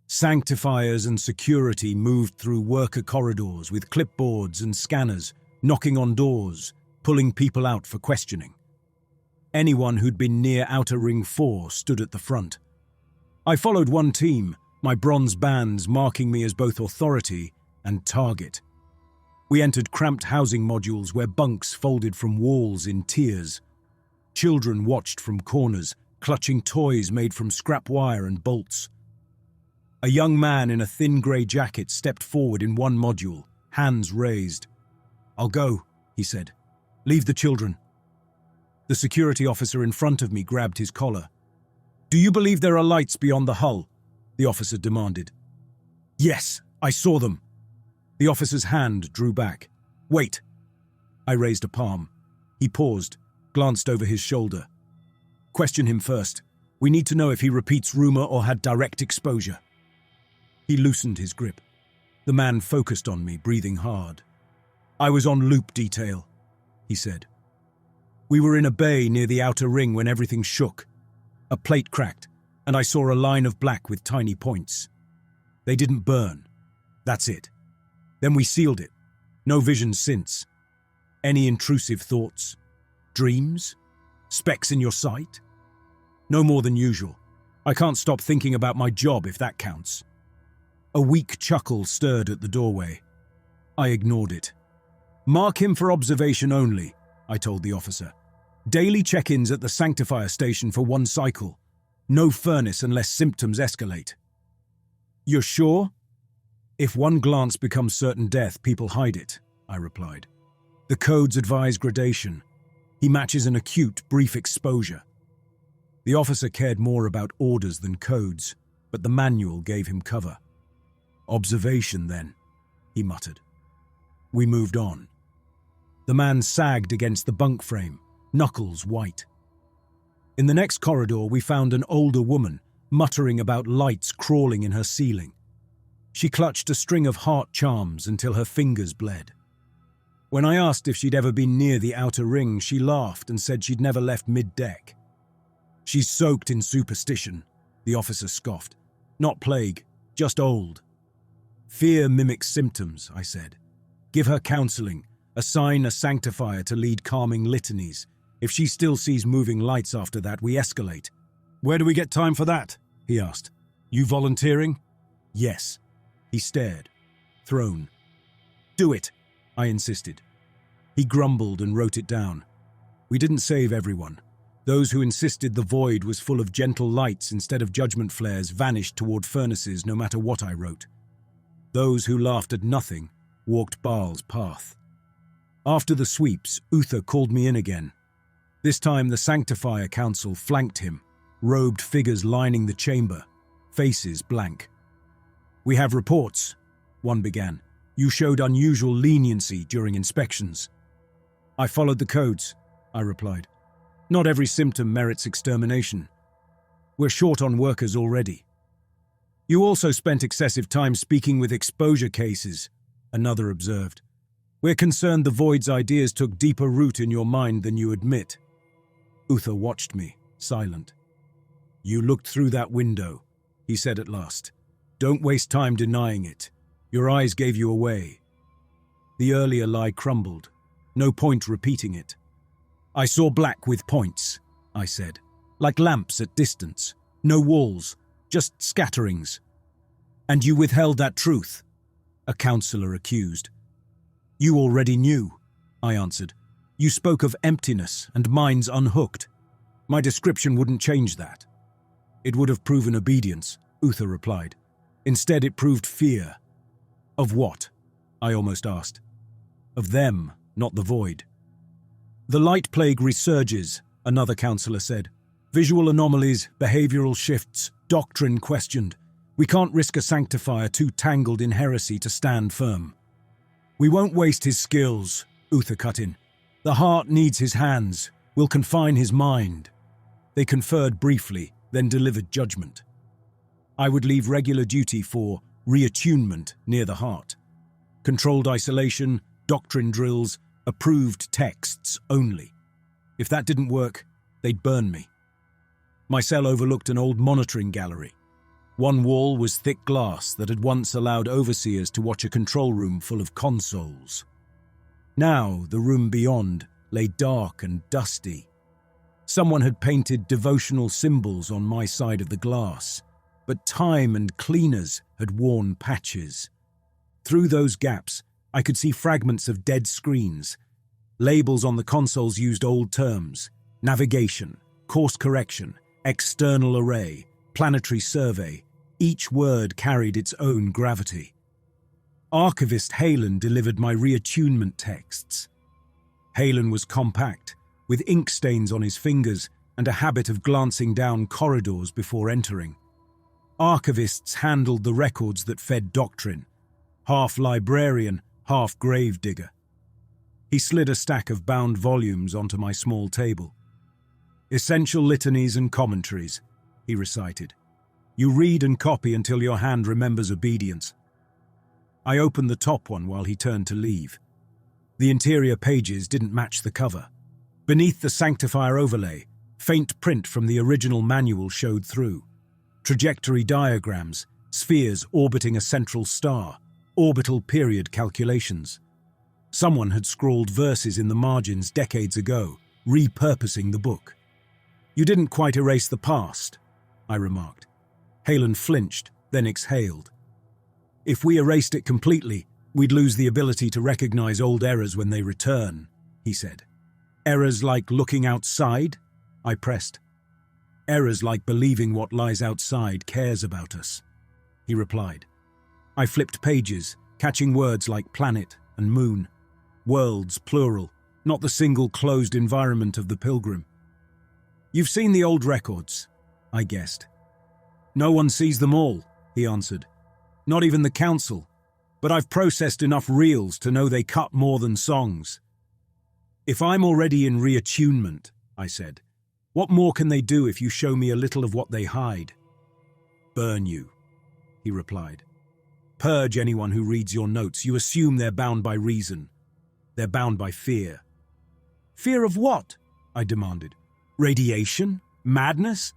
Speaker 1: Sanctifiers and security moved through worker corridors with clipboards and scanners, knocking on doors, pulling people out for questioning. Anyone who'd been near Outer Ring 4 stood at the front. I followed one team, my bronze bands marking me as both authority and target. We entered cramped housing modules where bunks folded from walls in tiers. Children watched from corners, clutching toys made from scrap wire and bolts. A young man in a thin grey jacket stepped forward in one module, hands raised. I'll go, he said. Leave the children. The security officer in front of me grabbed his collar. Do you believe there are lights beyond the hull? The officer demanded. Yes, I saw them. The officer's hand drew back. Wait. I raised a palm. He paused, glanced over his shoulder. Question him first. We need to know if he repeats rumor or had direct exposure. He loosened his grip. The man focused on me, breathing hard. I was on loop detail, he said. We were in a bay near the outer ring when everything shook. A plate cracked, and I saw a line of black with tiny points. They didn't burn. That's it. Then we sealed it. No vision since. Any intrusive thoughts? Dreams? Specks in your sight? No more than usual. I can't stop thinking about my job if that counts. A weak chuckle stirred at the doorway. I ignored it. Mark him for observation only, I told the officer. Daily check-ins at the Sanctifier station for one cycle. No furnace unless symptoms escalate. You're sure? If one glance becomes certain death, people hide it, I replied. The codes advise gradation. He matches an acute, brief exposure. The officer cared more about orders than codes, but the manual gave him cover. "Observation, then," he muttered. We moved on. The man sagged against the bunk frame, knuckles white. In the next corridor, we found an older woman, muttering about lights crawling in her ceiling. She clutched a string of heart charms until her fingers bled. When I asked if she'd ever been near the outer ring, she laughed and said she'd never left mid-deck. "She's soaked in superstition," the officer scoffed. "Not plague, just old." "Fear mimics symptoms," I said. "Give her counseling, assign a sanctifier to lead calming litanies. If she still sees moving lights after that, we escalate." "Where do we get time for that?" he asked. "You volunteering?" "Yes." He stared, thrown. "Do it," I insisted. He grumbled and wrote it down. We didn't save everyone. Those who insisted the void was full of gentle lights instead of judgment flares vanished toward furnaces no matter what I wrote. Those who laughed at nothing walked Baal's path. After the sweeps, Uther called me in again. This time the Sanctifier Council flanked him, robed figures lining the chamber, faces blank. "We have reports," one began. "You showed unusual leniency during inspections." "I followed the codes," I replied. "Not every symptom merits extermination. We're short on workers already." "You also spent excessive time speaking with exposure cases," another observed. "We're concerned the Void's ideas took deeper root in your mind than you admit." Uther watched me, silent. "You looked through that window," he said at last. "Don't waste time denying it. Your eyes gave you away." The earlier lie crumbled. No point repeating it. "I saw black with points," I said, "like lamps at distance. No walls, just scatterings." "And you withheld that truth?" a counselor accused. "You already knew," I answered. "You spoke of emptiness and minds unhooked. My description wouldn't change that." "It would have proven obedience," Uther replied. "Instead, it proved fear." "Of what?" I almost asked. "Of them, not the Void." "The light plague resurges," another counselor said. "Visual anomalies, behavioral shifts, doctrine questioned. We can't risk a sanctifier too tangled in heresy to stand firm." "We won't waste his skills," Uther cut in. "The heart needs his hands. We'll confine his mind." They conferred briefly, then delivered judgment. I would leave regular duty for reattunement near the heart. Controlled isolation, doctrine drills, approved texts only. If that didn't work, they'd burn me. My cell overlooked an old monitoring gallery. One wall was thick glass that had once allowed overseers to watch a control room full of consoles. Now, the room beyond lay dark and dusty. Someone had painted devotional symbols on my side of the glass, but time and cleaners had worn patches. Through those gaps, I could see fragments of dead screens. Labels on the consoles used old terms: navigation, course correction, external array, planetary survey. Each word carried its own gravity. Archivist Halen delivered my reatunement texts. Halen was compact, with ink stains on his fingers and a habit of glancing down corridors before entering. Archivists handled the records that fed doctrine, half librarian, half gravedigger. He slid a stack of bound volumes onto my small table. "Essential litanies and commentaries," he recited. "You read and copy until your hand remembers obedience." I opened the top one while he turned to leave. The interior pages didn't match the cover. Beneath the Sanctifier overlay, faint print from the original manual showed through. Trajectory diagrams, spheres orbiting a central star, orbital period calculations. Someone had scrawled verses in the margins decades ago, repurposing the book. "You didn't quite erase the past," I remarked. Halen flinched, then exhaled. "If we erased it completely, we'd lose the ability to recognize old errors when they return," he said. "Errors like looking outside?" I pressed. "Errors like believing what lies outside cares about us," he replied. I flipped pages, catching words like planet and moon. Worlds, plural, not the single closed environment of the Pilgrim. You've seen the old records, I guessed. No one sees them all, he answered. Not even the council, but I've processed enough reels to know they cut more than songs. If I'm already in reattunement, I said, what more can they do if you show me a little of what they hide? Burn you, he replied. Purge anyone who reads your notes. You assume they're bound by reason. They're bound by fear. Fear of what? I demanded. Radiation? Madness?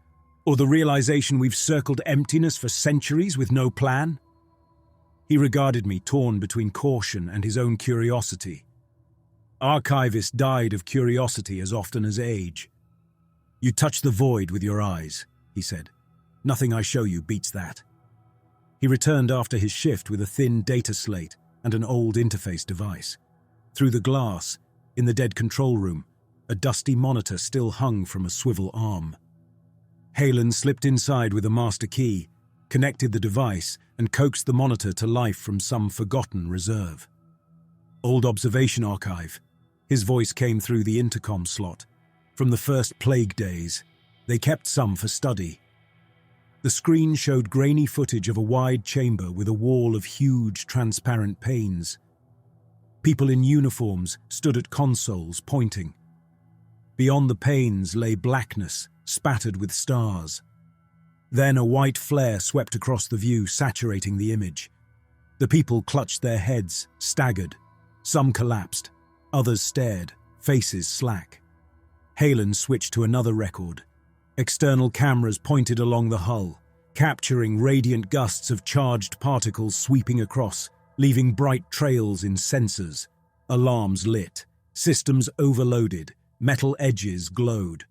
Speaker 1: Or the realization we've circled emptiness for centuries with no plan? He regarded me, torn between caution and his own curiosity. Archivists died of curiosity as often as age. You touch the void with your eyes, he said. Nothing I show you beats that. He returned after his shift with a thin data slate and an old interface device. Through the glass, in the dead control room, a dusty monitor still hung from a swivel arm. Halen slipped inside with a master key, connected the device, and coaxed the monitor to life from some forgotten reserve. Old observation archive. His voice came through the intercom slot. From the first plague days, they kept some for study. The screen showed grainy footage of a wide chamber with a wall of huge, transparent panes. People in uniforms stood at consoles, pointing. Beyond the panes lay blackness, spattered with stars. Then a white flare swept across the view, saturating the image. The people clutched their heads, staggered. Some collapsed. Others stared, faces slack. Halen switched to another record. External cameras pointed along the hull, capturing radiant gusts of charged particles sweeping across, leaving bright trails in sensors. Alarms lit, systems overloaded, metal edges glowed.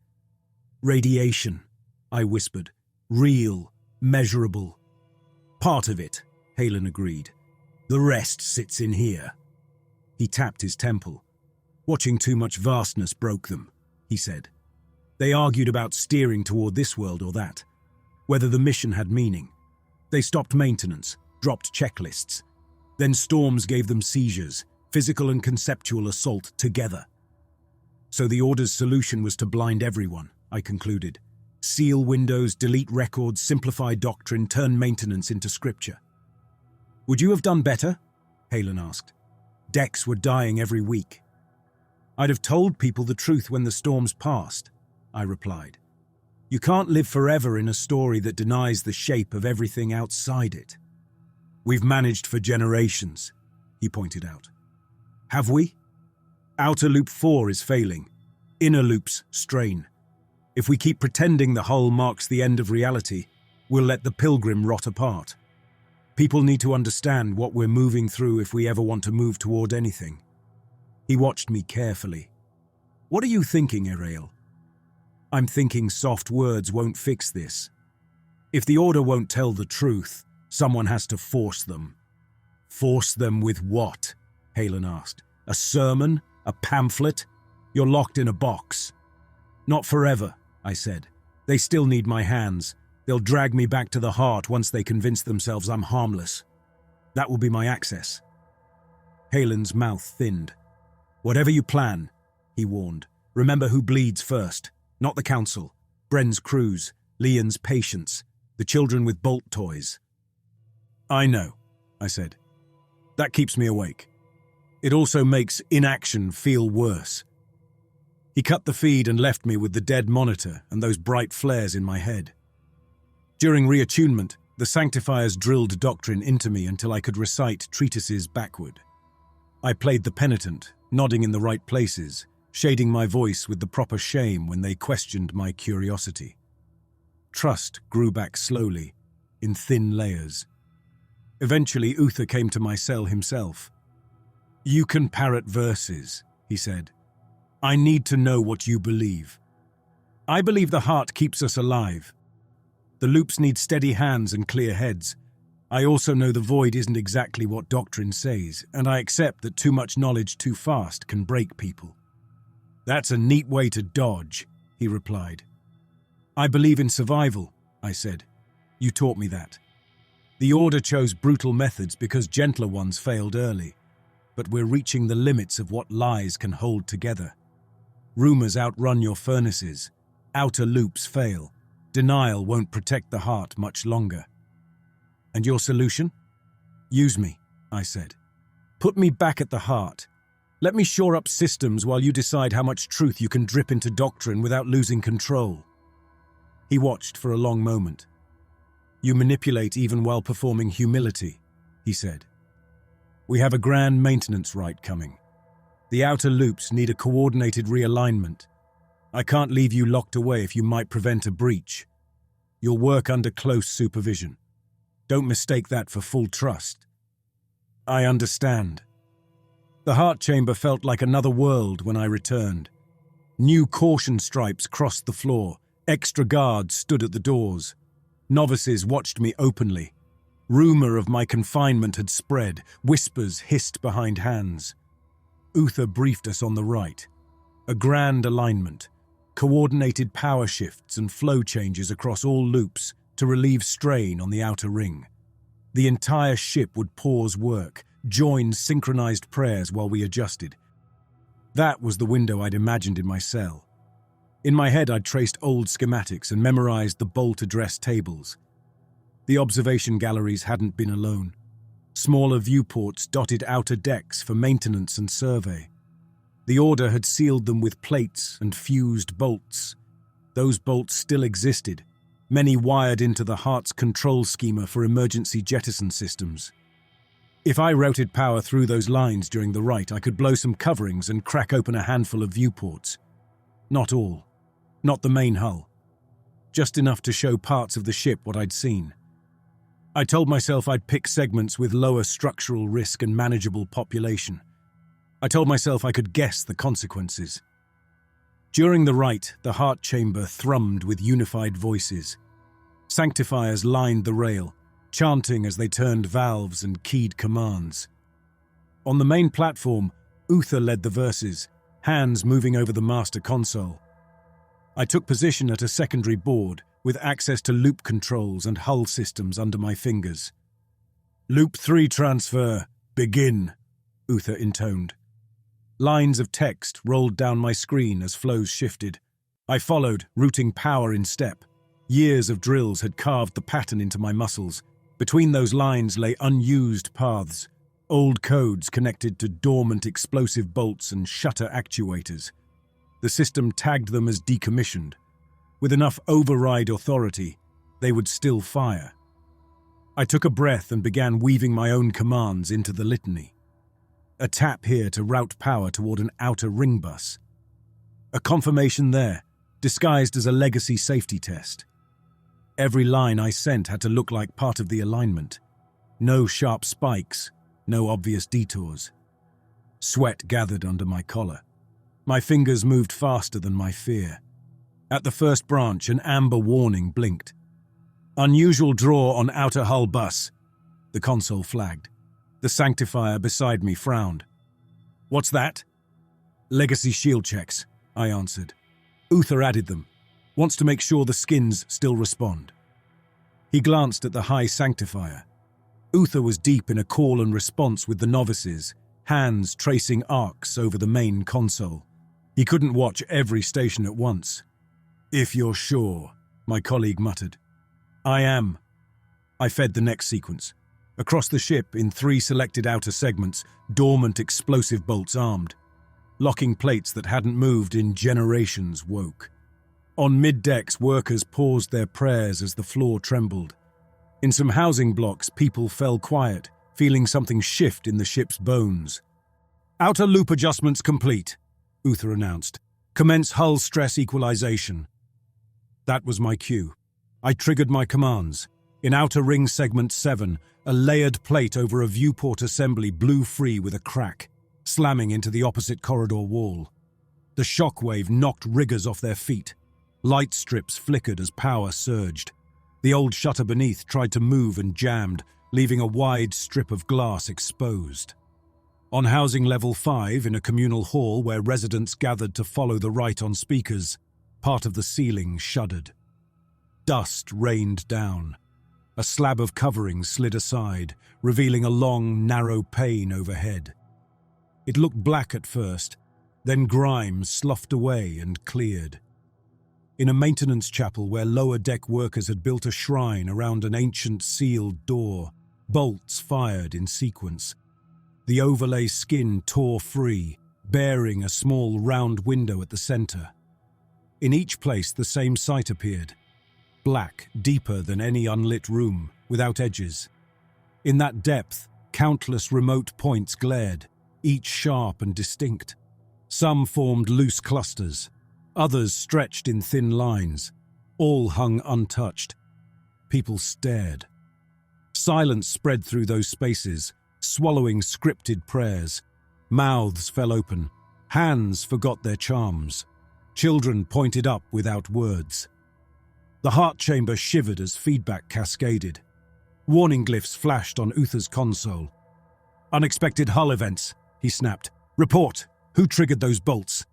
Speaker 1: Radiation, I whispered. Real, measurable. Part of it, Halen agreed. The rest sits in here. He tapped his temple. Watching too much vastness broke them, he said. They argued about steering toward this world or that, whether the mission had meaning. They stopped maintenance, dropped checklists. Then storms gave them seizures, physical and conceptual assault together. So the Order's solution was to blind everyone, I concluded. Seal windows, delete records, simplify doctrine, turn maintenance into scripture. Would you have done better? Halen asked. Decks were dying every week. I'd have told people the truth when the storms passed, I replied. You can't live forever in a story that denies the shape of everything outside it. We've managed for generations, he pointed out. Have we? Outer loop 4 is failing. Inner loops strain. If we keep pretending the hull marks the end of reality, we'll let the Pilgrim rot apart. People need to understand what we're moving through if we ever want to move toward anything. He watched me carefully. What are you thinking, Irael? I'm thinking soft words won't fix this. If the Order won't tell the truth, someone has to force them. Force them with what? Halen asked. A sermon? A pamphlet? You're locked in a box. Not forever, I said. They still need my hands. They'll drag me back to the heart once they convince themselves I'm harmless. That will be my access. Halen's mouth thinned. Whatever you plan, he warned, remember who bleeds first. Not the council, Bren's crews, Leon's patients, the children with bolt toys. I know, I said. That keeps me awake. It also makes inaction feel worse. He cut the feed and left me with the dead monitor and those bright flares in my head. During reattunement, the Sanctifiers drilled doctrine into me until I could recite treatises backward. I played the penitent, nodding in the right places, shading my voice with the proper shame when they questioned my curiosity. Trust grew back slowly, in thin layers. Eventually, Uther came to my cell himself. You can parrot verses, he said. I need to know what you believe. I believe the heart keeps us alive. The loops need steady hands and clear heads. I also know the void isn't exactly what doctrine says, and I accept that too much knowledge too fast can break people. That's a neat way to dodge, he replied. I believe in survival, I said. You taught me that. The Order chose brutal methods because gentler ones failed early, but we're reaching the limits of what lies can hold together. Rumors outrun your furnaces. Outer loops fail. Denial won't protect the heart much longer. And your solution? Use me, I said. Put me back at the heart. Let me shore up systems while you decide how much truth you can drip into doctrine without losing control. He watched for a long moment. You manipulate even while performing humility, he said. We have a grand maintenance rite coming. The outer loops need a coordinated realignment. I can't leave you locked away if you might prevent a breach. You'll work under close supervision. Don't mistake that for full trust. I understand. The heart chamber felt like another world when I returned. New caution stripes crossed the floor. Extra guards stood at the doors. Novices watched me openly. Rumor of my confinement had spread. Whispers hissed behind hands. Uther briefed us on the right. A grand alignment. Coordinated power shifts and flow changes across all loops to relieve strain on the outer ring. The entire ship would pause work, join synchronized prayers while we adjusted. That was the window I'd imagined in my cell. In my head, I'd traced old schematics and memorized the bolt address tables. The observation galleries hadn't been alone. Smaller viewports dotted outer decks for maintenance and survey. The Order had sealed them with plates and fused bolts. Those bolts still existed, many wired into the heart's control schema for emergency jettison systems. If I routed power through those lines during the rite, I could blow some coverings and crack open a handful of viewports. Not all. Not the main hull. Just enough to show parts of the ship what I'd seen. I told myself I'd pick segments with lower structural risk and manageable population. I told myself I could guess the consequences. During the rite, the heart chamber thrummed with unified voices. Sanctifiers lined the rail, chanting as they turned valves and keyed commands. On the main platform, Uther led the verses, hands moving over the master console. I took position at a secondary board, with access to loop controls and hull systems under my fingers. "Loop 3 transfer, begin," Uther intoned. Lines of text rolled down my screen as flows shifted. I followed, routing power in step. Years of drills had carved the pattern into my muscles. Between those lines lay unused paths, old codes connected to dormant explosive bolts and shutter actuators. The system tagged them as decommissioned. With enough override authority, they would still fire. I took a breath and began weaving my own commands into the litany. A tap here to route power toward an outer ring bus. A confirmation there, disguised as a legacy safety test. Every line I sent had to look like part of the alignment. No sharp spikes, no obvious detours. Sweat gathered under my collar. My fingers moved faster than my fear. At the first branch, an amber warning blinked. "Unusual draw on outer hull bus," the console flagged. The Sanctifier beside me frowned. "What's that?" "Legacy shield checks," I answered. "Uther added them. Wants to make sure the skins still respond." He glanced at the high Sanctifier. Uther was deep in a call and response with the novices, hands tracing arcs over the main console. He couldn't watch every station at once. "If you're sure," my colleague muttered. "I am." I fed the next sequence. Across the ship, in 3 selected outer segments, dormant explosive bolts armed. Locking plates that hadn't moved in generations woke. On mid-decks, workers paused their prayers as the floor trembled. In some housing blocks, people fell quiet, feeling something shift in the ship's bones. "Outer loop adjustments complete," Uther announced. "Commence hull stress equalization." That was my cue. I triggered my commands. In Outer Ring Segment 7, a layered plate over a viewport assembly blew free with a crack, slamming into the opposite corridor wall. The shockwave knocked riggers off their feet. Light strips flickered as power surged. The old shutter beneath tried to move and jammed, leaving a wide strip of glass exposed. On housing level 5, in a communal hall where residents gathered to follow the rite on speakers, part of the ceiling shuddered. Dust rained down. A slab of covering slid aside, revealing a long, narrow pane overhead. It looked black at first, then grime sloughed away and cleared. in a maintenance chapel where lower deck workers had built a shrine around an ancient sealed door, bolts fired in sequence. The overlay skin tore free, bearing a small round window at the center. In each place the same sight appeared, black, deeper than any unlit room, without edges. In that depth, countless remote points glared, each sharp and distinct. Some formed loose clusters, others stretched in thin lines, all hung untouched. People stared. Silence spread through those spaces, swallowing scripted prayers. Mouths fell open, hands forgot their charms. Children pointed up without words. The heart chamber shivered as feedback cascaded. Warning glyphs flashed on Uther's console. "Unexpected hull events," he snapped. "Report! Who triggered those bolts?"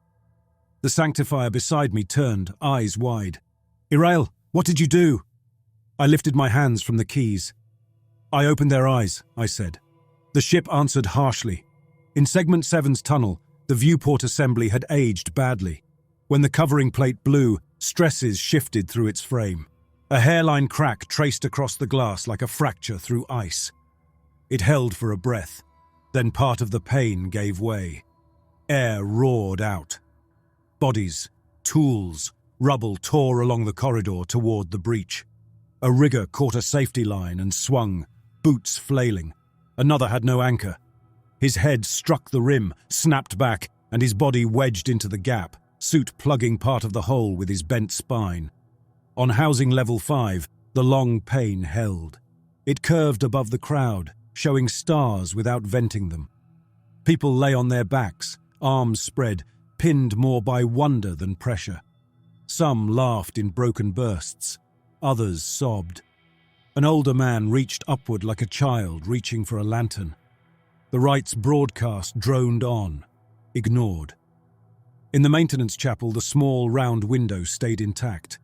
Speaker 1: The Sanctifier beside me turned, eyes wide. "Irael, what did you do?" I lifted my hands from the keys. "I opened their eyes," I said. The ship answered harshly. In Segment 7's tunnel, the viewport assembly had aged badly. When the covering plate blew, stresses shifted through its frame. A hairline crack traced across the glass like a fracture through ice. It held for a breath. Then part of the pane gave way. Air roared out. Bodies, tools, rubble tore along the corridor toward the breach. A rigger caught a safety line and swung, boots flailing. Another had no anchor. His head struck the rim, snapped back, and his body wedged into the gap, suit plugging part of the hole with his bent spine. On housing level 5, the long pane held. It curved above the crowd, showing stars without venting them. People lay on their backs, arms spread, pinned more by wonder than pressure. Some laughed in broken bursts. Others sobbed. An older man reached upward like a child reaching for a lantern. The right's broadcast droned on, ignored. In the maintenance chapel, the small round window stayed intact.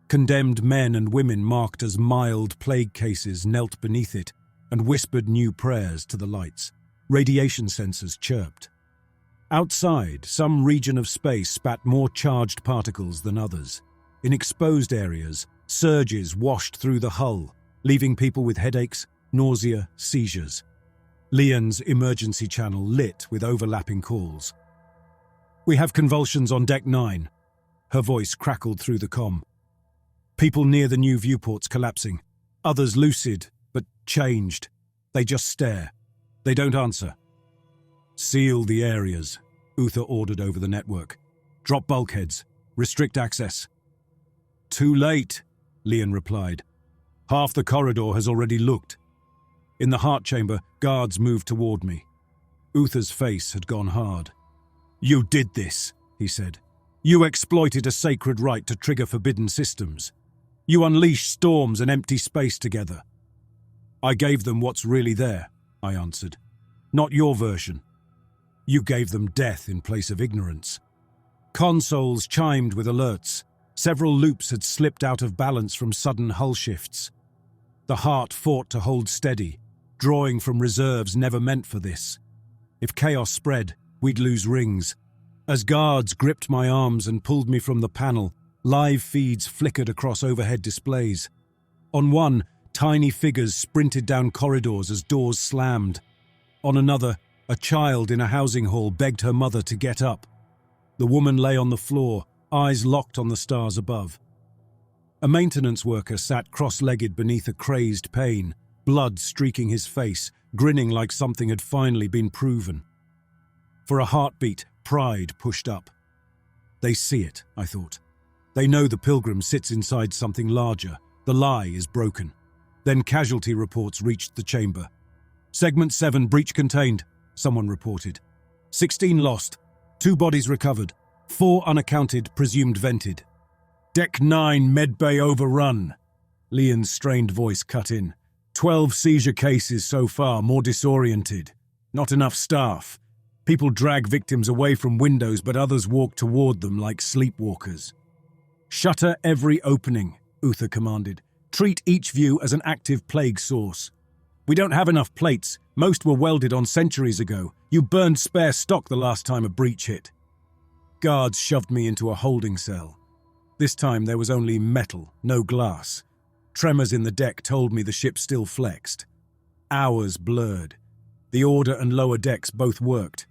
Speaker 1: Condemned men and women marked as mild plague cases knelt beneath it and whispered new prayers to the lights. Radiation sensors chirped. Outside, some region of space spat more charged particles than others. In exposed areas, surges washed through the hull, leaving people with headaches, nausea, seizures. Leon's emergency channel lit with overlapping calls. "We have convulsions on Deck 9. Her voice crackled through the comm. People near the new viewports collapsing. Others lucid, but changed. They just stare. They don't answer. "Seal the areas," Uther ordered over the network. "Drop bulkheads. Restrict access." "Too late," Leon replied. "Half the corridor has already looked." In the heart chamber, guards moved toward me. Uther's face had gone hard. "You did this," he said. "You exploited a sacred right to trigger forbidden systems. You unleashed storms and empty space together." "I gave them what's really there," I answered. "Not your version. You gave them death in place of ignorance." Consoles chimed with alerts. Several loops had slipped out of balance from sudden hull shifts. The heart fought to hold steady, drawing from reserves never meant for this. If chaos spread, we'd lose rings. As guards gripped my arms and pulled me from the panel, live feeds flickered across overhead displays. On one, tiny figures sprinted down corridors as doors slammed. On another, a child in a housing hall begged her mother to get up. The woman lay on the floor, eyes locked on the stars above. A maintenance worker sat cross-legged beneath a crazed pane, blood streaking his face, grinning like something had finally been proven. For a heartbeat, pride pushed up. They see it, I thought. They know the Pilgrim sits inside something larger. The lie is broken. Then casualty reports reached the chamber. "Segment 7 breach contained," someone reported. 16 lost, 2 bodies recovered, 4 unaccounted, presumed vented. "Deck 9 medbay overrun," Leon's strained voice cut in. 12 seizure cases so far, more disoriented. Not enough staff. People drag victims away from windows, but others walk toward them like sleepwalkers. "Shutter every opening," Uther commanded. "Treat each view as an active plague source. We don't have enough plates. Most were welded on centuries ago. You burned spare stock the last time a breach hit." Guards shoved me into a holding cell. This time there was only metal, no glass. Tremors in the deck told me the ship still flexed. Hours blurred. The order and lower decks both worked.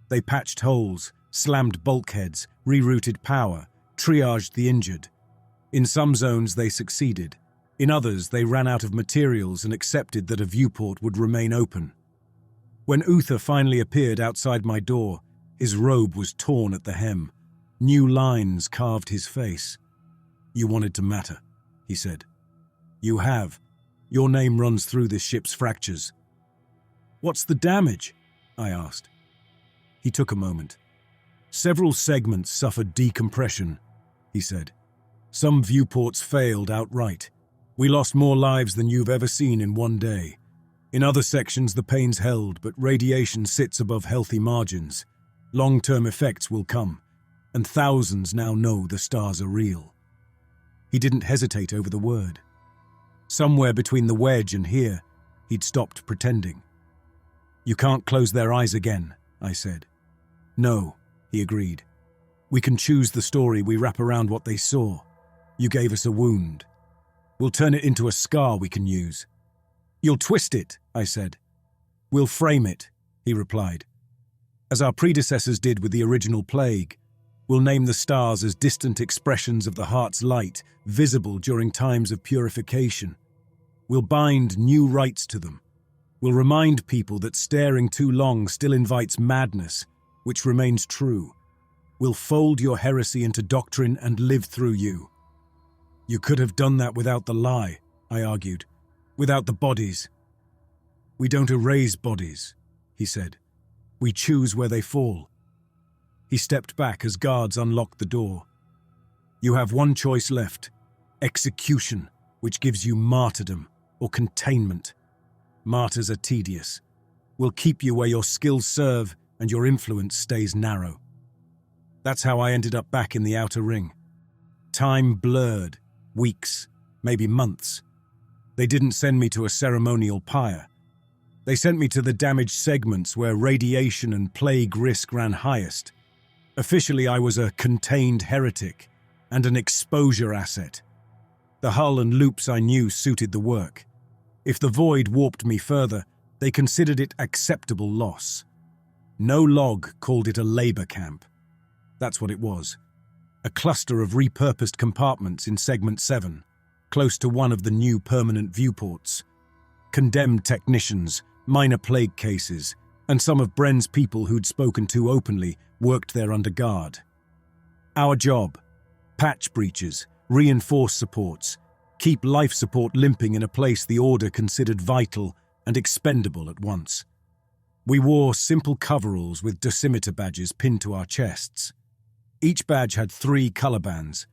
Speaker 1: They patched holes, slammed bulkheads, rerouted power, triaged the injured. In some zones they succeeded. In others they ran out of materials and accepted that a viewport would remain open. When Uther finally appeared outside my door, his robe was torn at the hem. New lines carved his face. "You wanted to matter," he said. "You have. Your name runs through this ship's fractures." "What's the damage?" I asked. He took a moment. "Several segments suffered decompression," he said. "Some viewports failed outright. We lost more lives than you've ever seen in one day. In other sections the pain's held, but radiation sits above healthy margins. Long-term effects will come, and thousands now know the stars are real." He didn't hesitate over the word. Somewhere between the wedge and here, he'd stopped pretending. "You can't close their eyes again," I said. "No," he agreed. "We can choose the story we wrap around what they saw. You gave us a wound. We'll turn it into a scar we can use." "You'll twist it," I said. "We'll frame it," he replied. "As our predecessors did with the original plague, we'll name the stars as distant expressions of the heart's light, visible during times of purification. We'll bind new rites to them. We'll remind people that staring too long still invites madness, which remains true. We'll fold your heresy into doctrine and live through you." "You could have done that without the lie," I argued. "Without the bodies." "We don't erase bodies," he said. "We choose where they fall." He stepped back as guards unlocked the door. "You have one choice left: execution, which gives you martyrdom, or containment. Martyrs are tedious. We'll keep you where your skills serve and your influence stays narrow." That's how I ended up back in the outer ring. Time blurred, weeks, maybe months. They didn't send me to a ceremonial pyre. They sent me to the damaged segments where radiation and plague risk ran highest. Officially, I was a contained heretic and an exposure asset. The hull and loops I knew suited the work. If the void warped me further, they considered it acceptable loss. No log called it a labor camp. That's what it was. A cluster of repurposed compartments in Segment 7, close to one of the new permanent viewports. Condemned technicians, minor plague cases, and some of Bren's people who'd spoken too openly worked there under guard. Our job: patch breaches, reinforce supports, keep life support limping in a place the Order considered vital and expendable at once. We wore simple coveralls with dosimeter badges pinned to our chests. Each badge had 3 color bands.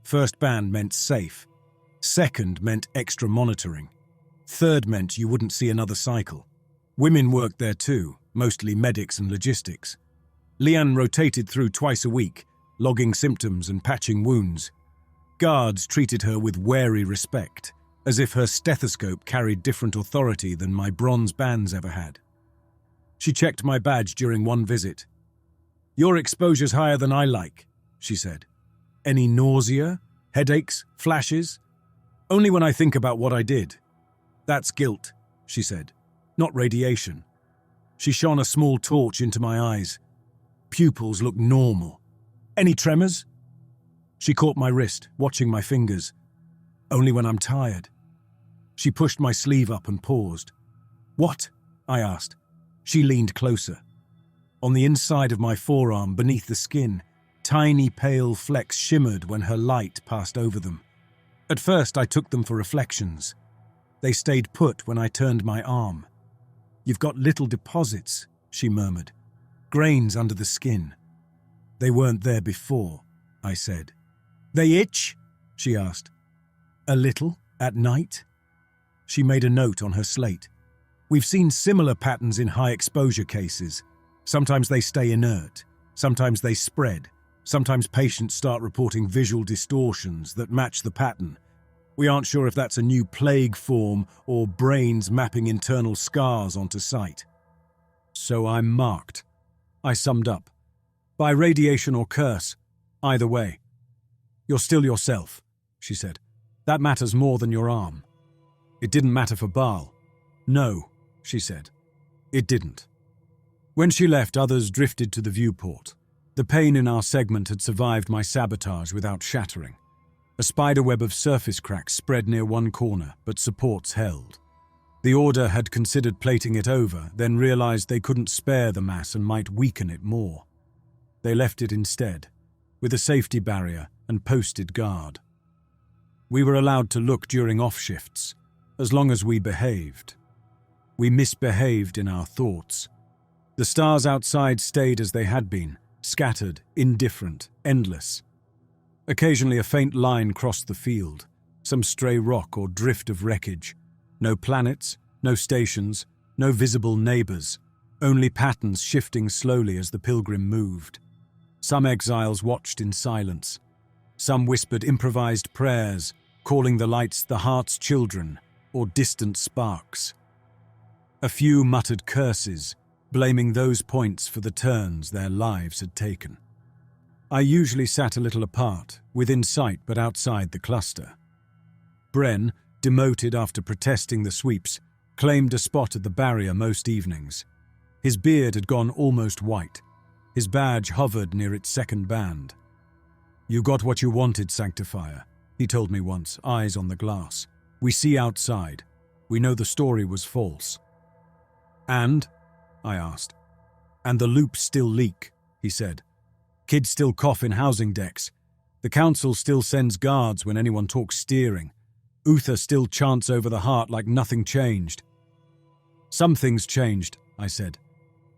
Speaker 1: First band meant safe. Second meant extra monitoring. Third meant you wouldn't see another cycle. Women worked there too, mostly medics and logistics. Leanne rotated through twice a week, logging symptoms and patching wounds. Guards treated her with wary respect, as if her stethoscope carried different authority than my bronze bands ever had. She checked my badge during one visit. "Your exposure's higher than I like," she said. "Any nausea, headaches, flashes?" "Only when I think about what I did." "That's guilt," she said, "not radiation." She shone a small torch into my eyes. Pupils looked normal. "Any tremors?" She caught my wrist, watching my fingers. "Only when I'm tired." She pushed my sleeve up and paused. "What?" I asked. She leaned closer. On the inside of my forearm, beneath the skin, tiny pale flecks shimmered when her light passed over them. At first, I took them for reflections. They stayed put when I turned my arm. "You've got little deposits," she murmured. "Grains under the skin." "They weren't there before," I said. "They itch?" she asked. "A little, at night." She made a note on her slate. "We've seen similar patterns in high-exposure cases. Sometimes they stay inert. Sometimes they spread. Sometimes patients start reporting visual distortions that match the pattern. We aren't sure if that's a new plague form or brains mapping internal scars onto sight." "So I'm marked," I summed up. "By radiation or curse. Either way." "You're still yourself," she said. "That matters more than your arm." It didn't matter for Baal. "No," she said. It didn't. When she left, others drifted to the viewport. The pane in our segment had survived my sabotage without shattering. A spiderweb of surface cracks spread near one corner, but supports held. The Order had considered plating it over, then realized they couldn't spare the mass and might weaken it more. They left it instead, with a safety barrier and posted guard. We were allowed to look during off shifts, as long as we behaved. We misbehaved in our thoughts. The stars outside stayed as they had been, scattered, indifferent, endless. Occasionally a faint line crossed the field, some stray rock or drift of wreckage. No planets, no stations, no visible neighbors, only patterns shifting slowly as the Pilgrim moved. Some exiles watched in silence. Some whispered improvised prayers, calling the lights the heart's children or distant sparks. A few muttered curses, blaming those points for the turns their lives had taken. I usually sat a little apart, within sight but outside the cluster. Bren, demoted after protesting the sweeps, claimed a spot at the barrier most evenings. His beard had gone almost white. His badge hovered near its second band. "You got what you wanted, Sanctifier," he told me once, eyes on the glass. "We see outside. We know the story was false." "And?" I asked. "And the loops still leak," he said. "Kids still cough in housing decks. The council still sends guards when anyone talks steering. Uther still chants over the heart like nothing changed." "Some things changed," I said.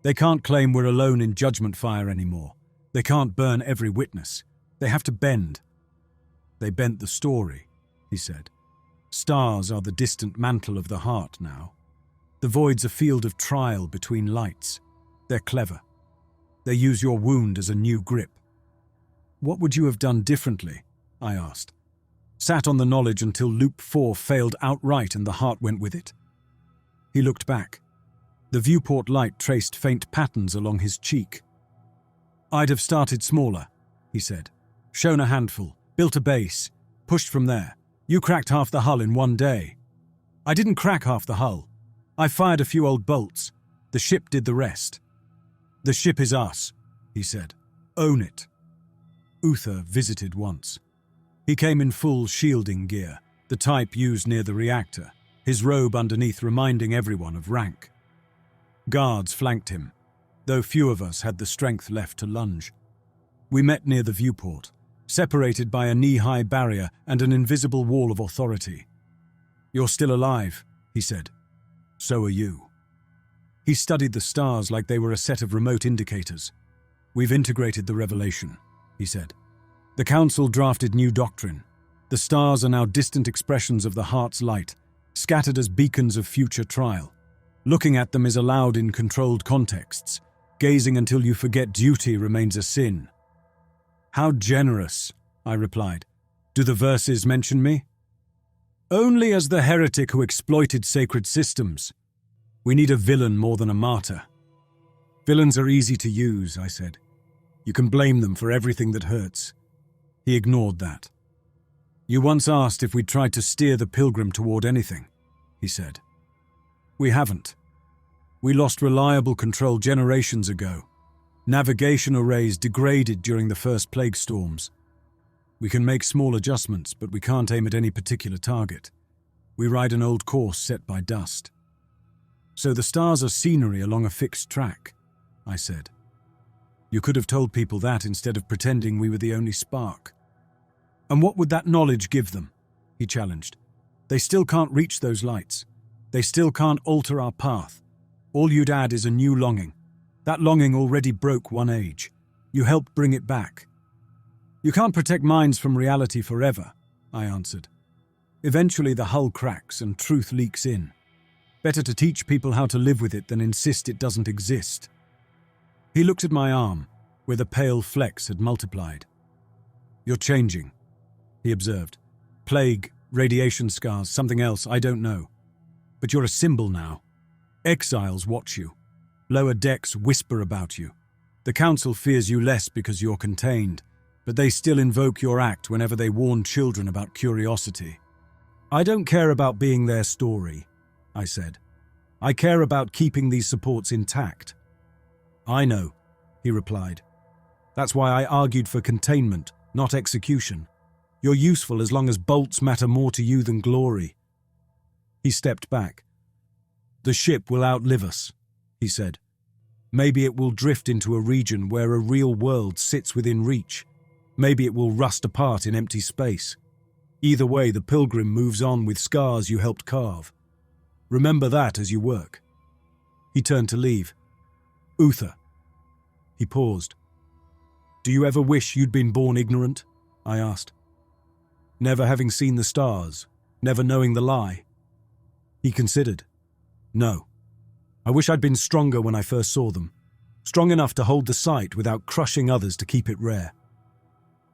Speaker 1: "They can't claim we're alone in judgment fire anymore. They can't burn every witness. They have to bend." "They bent the story," he said. "Stars are the distant mantle of the heart now. The void's a field of trial between lights. They're clever. They use your wound as a new grip." "What would you have done differently?" I asked. "Sat on the knowledge until Loop 4 failed outright and the heart went with it?" He looked back. The viewport light traced faint patterns along his cheek. "I'd have started smaller," he said. "Shown a handful, built a base, pushed from there. You cracked half the hull in one day." "I didn't crack half the hull. I fired a few old bolts. The ship did the rest." "The ship is us," he said. "Own it." Uther visited once. He came in full shielding gear, the type used near the reactor, his robe underneath reminding everyone of rank. Guards flanked him, though few of us had the strength left to lunge. We met near the viewport, separated by a knee-high barrier and an invisible wall of authority. "You're still alive," he said. "So are you." He studied the stars like they were a set of remote indicators. "We've integrated the revelation," he said. "The Council drafted new doctrine. The stars are now distant expressions of the heart's light, scattered as beacons of future trial. Looking at them is allowed in controlled contexts. Gazing until you forget duty remains a sin." "How generous," I replied. "Do the verses mention me?" "Only as the heretic who exploited sacred systems. We need a villain more than a martyr." "Villains are easy to use," I said. "You can blame them for everything that hurts." He ignored that. "You once asked if we'd tried to steer the Pilgrim toward anything," he said. "We haven't. We lost reliable control generations ago. Navigation arrays degraded during the first plague storms. We can make small adjustments, but we can't aim at any particular target. We ride an old course set by dust." "So the stars are scenery along a fixed track," I said. "You could have told people that instead of pretending we were the only spark." "And what would that knowledge give them?" he challenged. "They still can't reach those lights. They still can't alter our path. All you'd add is a new longing. That longing already broke one age. You helped bring it back." "You can't protect minds from reality forever," I answered. "Eventually the hull cracks and truth leaks in. Better to teach people how to live with it than insist it doesn't exist." He looked at my arm, where the pale flecks had multiplied. "You're changing," he observed. "Plague, radiation scars, something else, I don't know. But you're a symbol now. Exiles watch you. Lower decks whisper about you. The Council fears you less because you're contained, but they still invoke your act whenever they warn children about curiosity. I don't care about being their story, I said. I care about keeping these supports intact. I know, he replied. That's why I argued for containment, not execution. You're useful as long as bolts matter more to you than glory. He stepped back. The ship will outlive us, he said. Maybe it will drift into a region where a real world sits within reach. Maybe it will rust apart in empty space. Either way, the Pilgrim moves on with scars you helped carve. Remember that as you work. He turned to leave. Uther. He paused. Do you ever wish you'd been born ignorant? I asked. Never having seen the stars, never knowing the lie. He considered. No. I wish I'd been stronger when I first saw them. Strong enough to hold the sight without crushing others to keep it rare.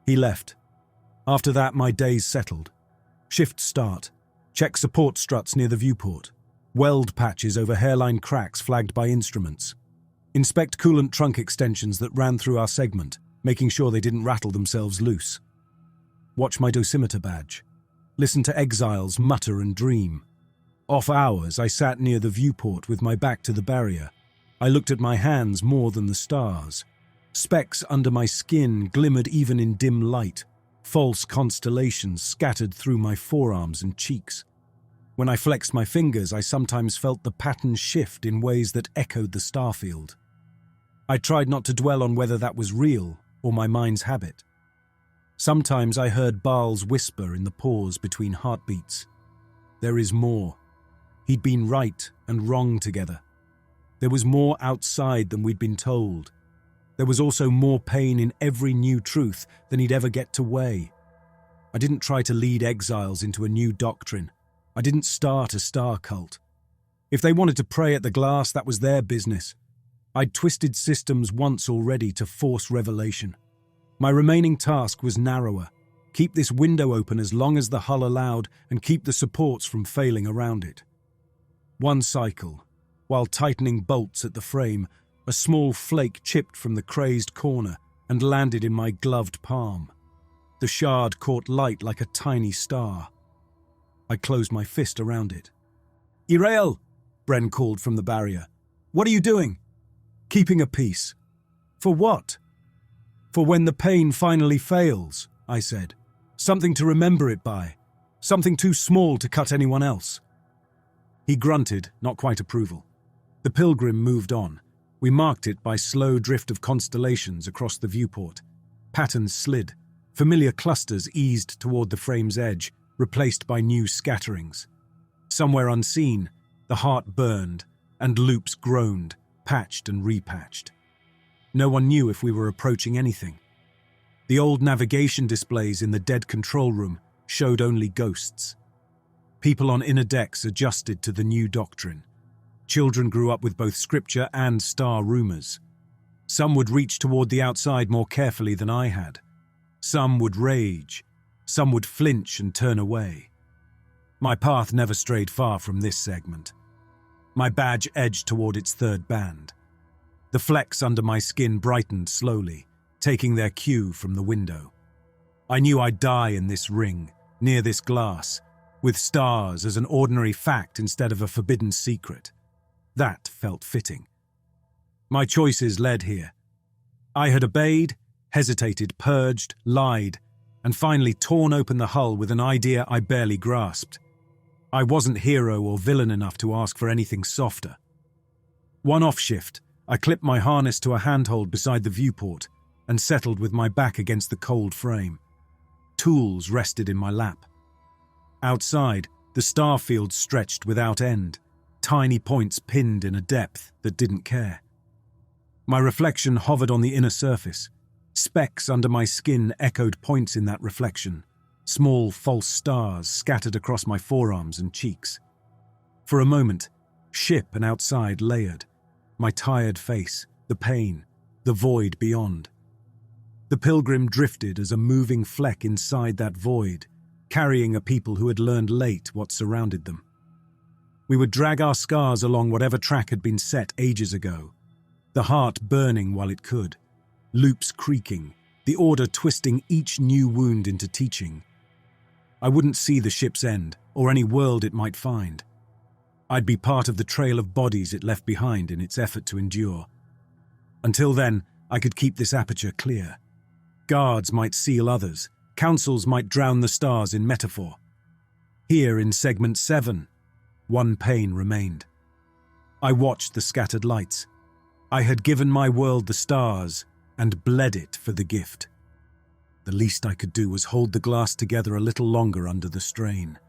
Speaker 1: He left. After that, my days settled. Shift start. Check support struts near the viewport. Weld patches over hairline cracks flagged by instruments. Inspect coolant trunk extensions that ran through our segment, making sure they didn't rattle themselves loose. Watch my dosimeter badge. Listen to exiles mutter and dream. Off hours, I sat near the viewport with my back to the barrier. I looked at my hands more than the stars. Specks under my skin glimmered even in dim light. False constellations scattered through my forearms and cheeks. When I flexed my fingers, I sometimes felt the pattern shift in ways that echoed the starfield. I tried not to dwell on whether that was real or my mind's habit. Sometimes I heard Baal's whisper in the pause between heartbeats. There is more. He'd been right and wrong together. There was more outside than we'd been told. There was also more pain in every new truth than he'd ever get to weigh. I didn't try to lead exiles into a new doctrine. I didn't start a star cult. If they wanted to pray at the glass, that was their business. I'd twisted systems once already to force revelation. My remaining task was narrower. Keep this window open as long as the hull allowed and keep the supports from failing around it. One cycle, while tightening bolts at the frame, a small flake chipped from the crazed corner and landed in my gloved palm. The shard caught light like a tiny star. I closed my fist around it. Irael, Bren called from the barrier. What are you doing? Keeping a peace. For what? For when the pain finally fails, I said. Something to remember it by. Something too small to cut anyone else. He grunted, not quite approval. The Pilgrim moved on. We marked it by slow drift of constellations across the viewport. Patterns slid. Familiar clusters eased toward the frame's edge, replaced by new scatterings. Somewhere unseen, the heart burned, and loops groaned, patched and repatched. No one knew if we were approaching anything. The old navigation displays in the dead control room showed only ghosts. People on inner decks adjusted to the new doctrine. Children grew up with both scripture and star rumors. Some would reach toward the outside more carefully than I had. Some would rage. Some would flinch and turn away. My path never strayed far from this segment. My badge edged toward its third band. The flecks under my skin brightened slowly, taking their cue from the window. I knew I'd die in this ring, near this glass, with stars as an ordinary fact instead of a forbidden secret. That felt fitting. My choices led here. I had obeyed, hesitated, purged, lied, and finally torn open the hull with an idea I barely grasped. I wasn't hero or villain enough to ask for anything softer. One off shift, I clipped my harness to a handhold beside the viewport and settled with my back against the cold frame. Tools rested in my lap. Outside, the starfield stretched without end, tiny points pinned in a depth that didn't care. My reflection hovered on the inner surface. Specks under my skin echoed points in that reflection, small false stars scattered across my forearms and cheeks. For a moment, ship and outside layered, my tired face, the pain, the void beyond. The Pilgrim drifted as a moving fleck inside that void, carrying a people who had learned late what surrounded them. We would drag our scars along whatever track had been set ages ago, the heart burning while it could, loops creaking, the Order twisting each new wound into teaching. I wouldn't see the ship's end, or any world it might find. I'd be part of the trail of bodies it left behind in its effort to endure. Until then, I could keep this aperture clear. Guards might seal others, councils might drown the stars in metaphor. Here in Segment 7, one pane remained. I watched the scattered lights. I had given my world the stars and bled it for the gift. The least I could do was hold the glass together a little longer under the strain.